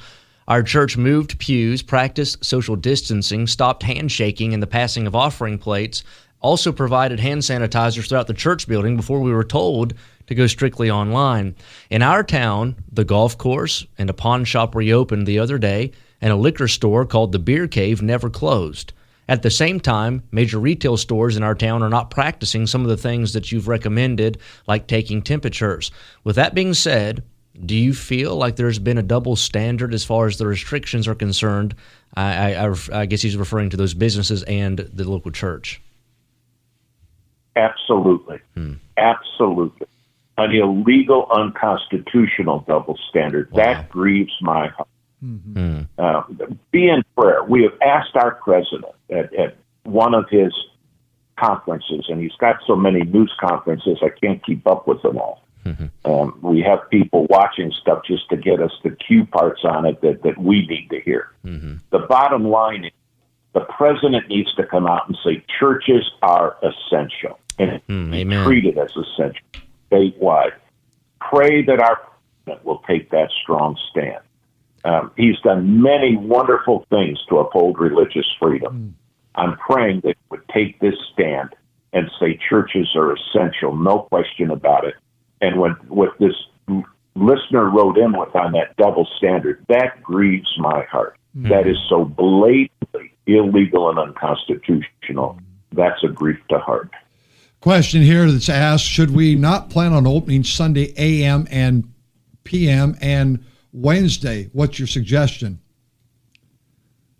Our church moved pews, practiced social distancing, stopped handshaking and the passing of offering plates, also provided hand sanitizers throughout the church building before we were told to go strictly online. In our town, the golf course and a pawn shop reopened the other day, and a liquor store called the Beer Cave never closed. At the same time, major retail stores in our town are not practicing some of the things that you've recommended, like taking temperatures. With that being said, do you feel like there's been a double standard as far as the restrictions are concerned? I guess he's referring to those businesses and the local church. Absolutely. Absolutely. An illegal, unconstitutional double standard. Wow. That grieves my heart. Be in prayer. We have asked our president at one of his conferences, and he's got so many news conferences, I can't keep up with them all. We have people watching stuff just to get us the cue parts on it that we need to hear. The bottom line is the president needs to come out and say churches are essential and be treated as essential statewide. Pray that our president will take that strong stand. He's done many wonderful things to uphold religious freedom. I'm praying that he would take this stand and say churches are essential, no question about it. And what this listener wrote in with on that double standard, that grieves my heart. That is so blatantly illegal and unconstitutional. That's a grief to heart. Question here that's asked, should we not plan on opening Sunday a.m. and p.m. and Wednesday? What's your suggestion?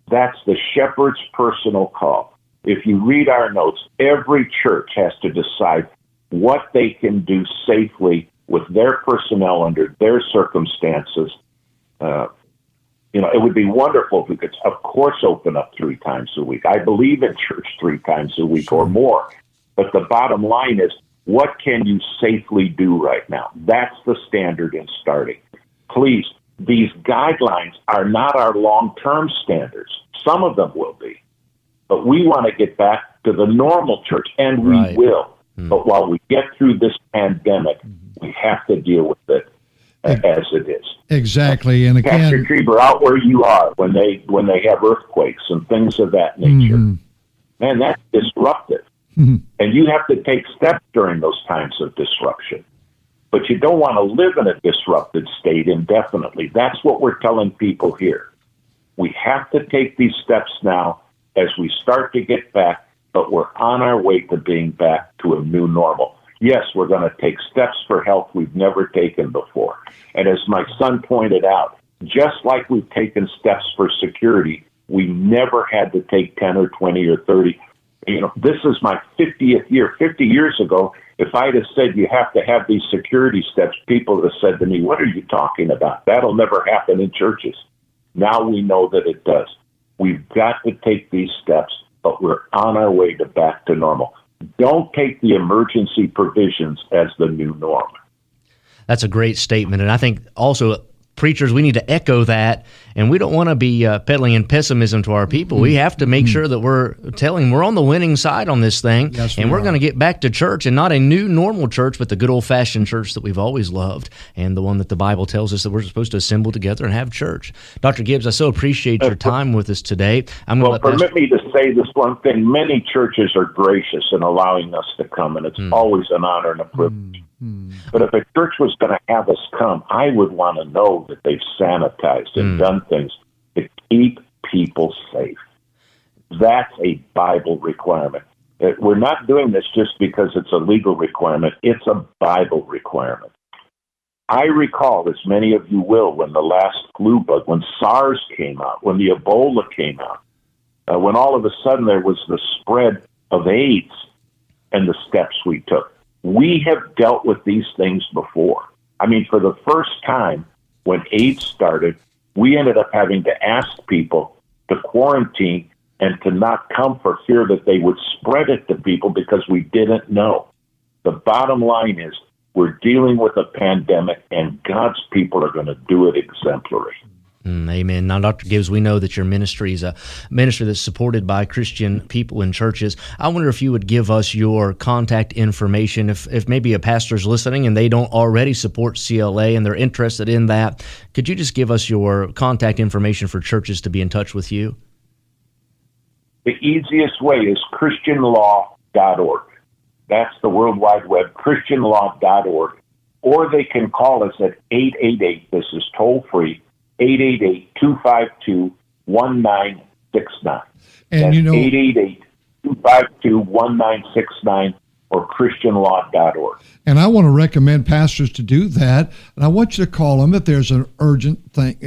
That's the shepherd's personal call. If you read our notes, every church has to decide what they can do safely with their personnel under their circumstances. It would be wonderful if we could, of course, open up 3 times a week. I believe in church 3 times a week or more. But the bottom line is, what can you safely do right now? That's the standard in starting. Please, these guidelines are not our long-term standards. Some of them will be. But we want to get back to the normal church, and we will. But while we get through this pandemic, we have to deal with it as it is. Exactly. And again, Pastor Trieber, out where you are when they have earthquakes and things of that nature, man, that's disruptive. And you have to take steps during those times of disruption. But you don't want to live in a disrupted state indefinitely. That's what we're telling people here. We have to take these steps now as we start to get back, but we're on our way to being back to a new normal. Yes, we're going to take steps for health we've never taken before. And as my son pointed out, just like we've taken steps for security, we never had to take 10 or 20 or 30. This is my 50th year. 50 years ago, if I'd have said you have to have these security steps, people would have said to me, what are you talking about? That'll never happen in churches. Now we know that it does. We've got to take these steps, but we're on our way to back to normal. Don't take the emergency provisions as the new norm. That's a great statement. And I think also, preachers, we need to echo that, and we don't want to be peddling in pessimism to our people. We have to make sure that we're telling we're on the winning side on this thing, and we're going to get back to church, and not a new normal church, but the good old-fashioned church that we've always loved, and the one that the Bible tells us that we're supposed to assemble together and have church. Dr. Gibbs, I so appreciate your time with us today. Permit me to say this one thing. Many churches are gracious in allowing us to come, and it's always an honor and a privilege. But if a church was going to have us come, I would want to know that they've sanitized and done things to keep people safe. That's a Bible requirement. We're not doing this just because it's a legal requirement. It's a Bible requirement. I recall, as many of you will, when the last flu bug, when SARS came out, when the Ebola came out, when all of a sudden there was the spread of AIDS and the steps we took. We have dealt with these things before. I mean, for the first time, when AIDS started, we ended up having to ask people to quarantine and to not come for fear that they would spread it to people because we didn't know. The bottom line is we're dealing with a pandemic, and God's people are going to do it exemplary. Amen. Now, Dr. Gibbs, we know that your ministry is a ministry that's supported by Christian people and churches. I wonder if you would give us your contact information. If maybe a pastor's listening and they don't already support CLA and they're interested in that, could you just give us your contact information for churches to be in touch with you? The easiest way is christianlaw.org. That's the World Wide Web, christianlaw.org. Or they can call us at 888, this is toll-free, 888-252-1969. And That's you know, 888-252-1969 or christianlaw.org. And I want to recommend pastors to do that. And I want you to call them if there's an urgent thing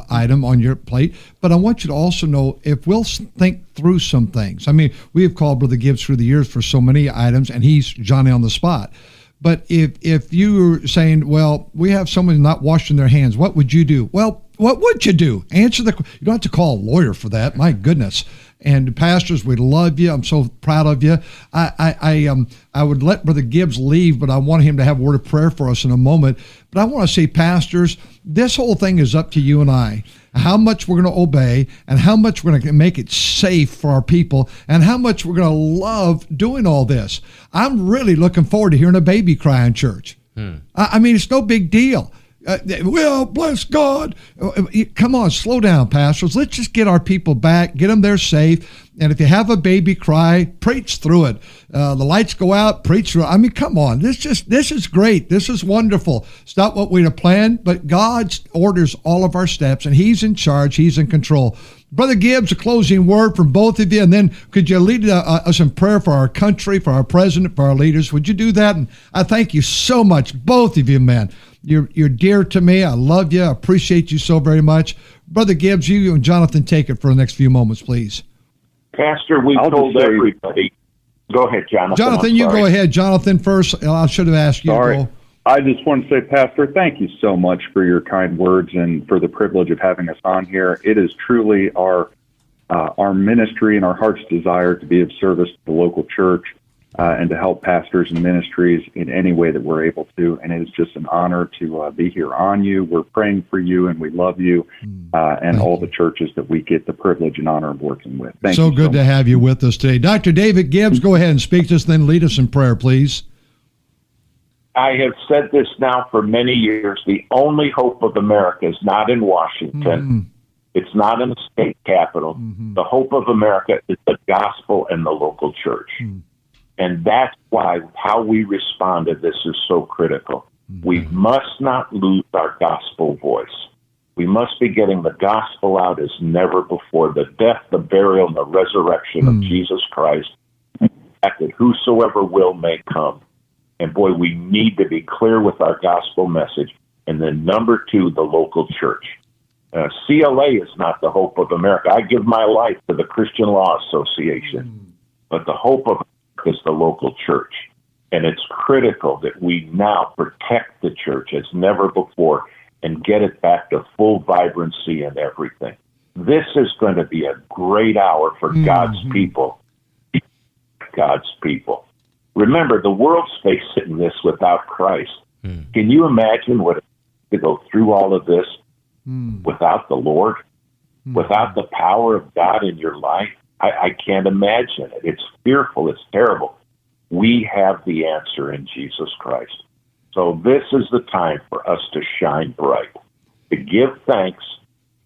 item on your plate. But I want you to also know if we'll think through some things. I mean, we have called Brother Gibbs through the years for so many items, and he's Johnny on the spot. But if you're saying, well, we have someone not washing their hands, what would you do? Well, what would you do? Answer you don't have to call a lawyer for that. My goodness. And pastors, we love you. I'm so proud of you. I would let Brother Gibbs leave, but I want him to have a word of prayer for us in a moment. But I want to say, pastors, this whole thing is up to you and I. How much we're going to obey and how much we're going to make it safe for our people and how much we're going to love doing all this. I'm really looking forward to hearing a baby cry in church. I mean, it's no big deal. Well, bless God. Come on, slow down, pastors. Let's just get our people back, get them there safe. And if you have a baby cry, preach through it. The lights go out, preach through it. I mean, come on. This is great. This is wonderful. It's not what we'd have planned, but God orders all of our steps, and He's in charge. He's in control. Brother Gibbs, a closing word from both of you, and then could you lead us in prayer for our country, for our president, for our leaders? Would you do that? And I thank you so much, both of you, man. You're dear to me. I love you. I appreciate you so very much. Brother Gibbs, you and Jonathan take it for the next few moments, please. Pastor, we told everybody. Go ahead, Jonathan. Jonathan, you go ahead. Jonathan first. I should have asked you. Sorry. I just want to say, Pastor, thank you so much for your kind words and for the privilege of having us on here. It is truly our ministry and our heart's desire to be of service to the local church and to help pastors and ministries in any way that we're able to. And it is just an honor to be here on you. We're praying for you, and we love you and all the churches that we get the privilege and honor of working with. Thank you so good to have you with us today. Dr. David Gibbs, go ahead and speak to us, then lead us in prayer, please. I have said this now for many years. The only hope of America is not in Washington. It's not in the state capitol. The hope of America is the gospel and the local church. And that's why how we respond to this is so critical. We must not lose our gospel voice. We must be getting the gospel out as never before. The death, the burial, and the resurrection of Jesus Christ. That whosoever will may come. And boy, we need to be clear with our gospel message. And then number two, the local church. CLA is not the hope of America. I give my life to the Christian Law Association. But the hope of America is the local church. And it's critical that we now protect the church as never before and get it back to full vibrancy and everything. This is going to be a great hour for God's people. God's people. Remember, the world's facing this without Christ. Can you imagine what it's to go through all of this without the Lord, without the power of God in your life? I can't imagine it. It's fearful. It's terrible. We have the answer in Jesus Christ. So this is the time for us to shine bright, to give thanks,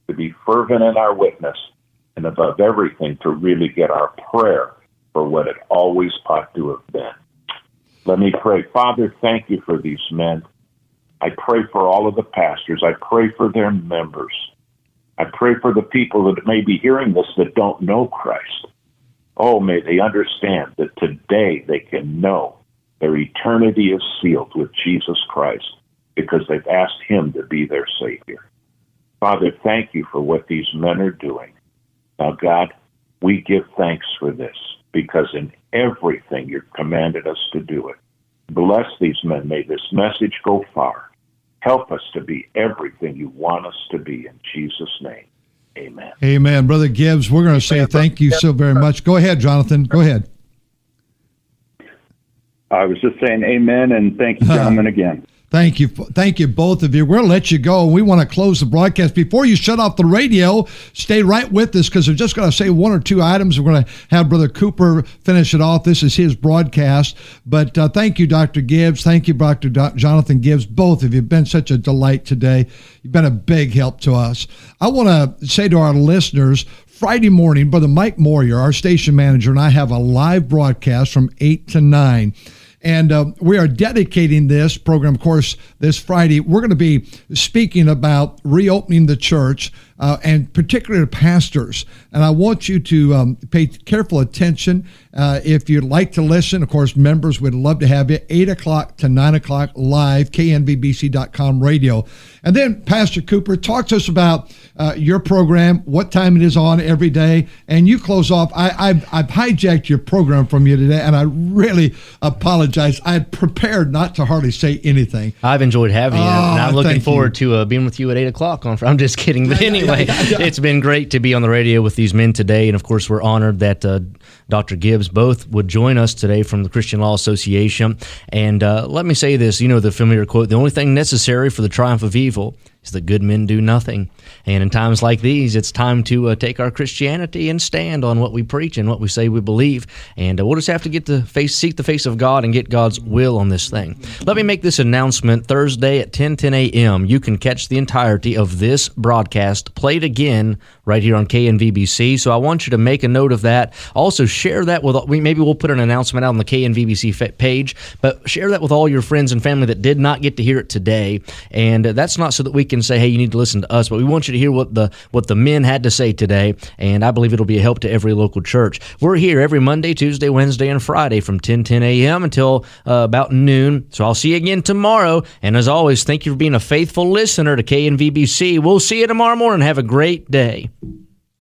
to be fervent in our witness, and above everything, to really get our prayer for what it always ought to have been. Let me pray. Father, thank you for these men. I pray for all of the pastors. I pray for their members. I pray for the people that may be hearing this that don't know Christ. Oh, may they understand that today they can know their eternity is sealed with Jesus Christ because they've asked Him to be their Savior. Father, thank you for what these men are doing. Now, God, we give thanks for this because in everything you've commanded us to do it. Bless these men. May this message go far. Help us to be everything you want us to be. In Jesus' name, amen. Amen. Brother Gibbs, we're going to say thank you so very much. Go ahead, Jonathan. Go ahead. I was just saying amen, and thank you, gentlemen, again. Thank you, both of you. We're going to let you go. We want to close the broadcast. Before you shut off the radio, stay right with us, because we're just going to say one or two items. We're going to have Brother Cooper finish it off. This is his broadcast. But thank you, Dr. Gibbs. Thank you, Dr. Jonathan Gibbs. Both of you have been such a delight today. You've been a big help to us. I want to say to our listeners, Friday morning, Brother Mike Moyer, our station manager, and I have a live broadcast from 8 to 9. And we are dedicating this program, of course, this Friday. We're going to be speaking about reopening the church, and particularly to pastors. And I want you to pay careful attention. If you'd like to listen, of course, members would love to have you. 8 o'clock to 9 o'clock live, knvbc.com radio. And then Pastor Cooper, talk to us about your program, what time it is on every day. And you close off. I've hijacked your program from you today, and I really apologize. I had prepared not to hardly say anything. I've enjoyed having you, and I'm looking forward to being with you at 8 o'clock on Friday. I'm just kidding. But anyway, it's been great to be on the radio with these men today. And, of course, we're honored that Dr. Gibbs both would join us today from the Christian Law Association. And let me say this, the familiar quote, the only thing necessary for the triumph of evil is that good men do nothing. And in times like these, it's time to take our Christianity and stand on what we preach and what we say we believe. And we'll just have to seek the face of God and get God's will on this thing. Let me make this announcement. Thursday at 10 a.m., you can catch the entirety of this broadcast played again right here on KNVBC. So I want you to make a note of that. Also, share that with, maybe we'll put an announcement out on the KNVBC page, but share that with all your friends and family that did not get to hear it today. And that's not so that we can say, hey, you need to listen to us, but we want you to hear what the men had to say today, and I believe it'll be a help to every local church. We're here every Monday, Tuesday, Wednesday, and Friday from 10 a.m. until about noon. So I'll see you again tomorrow, and as always, thank you for being a faithful listener to KNVBC. We'll see you tomorrow morning. Have a great day.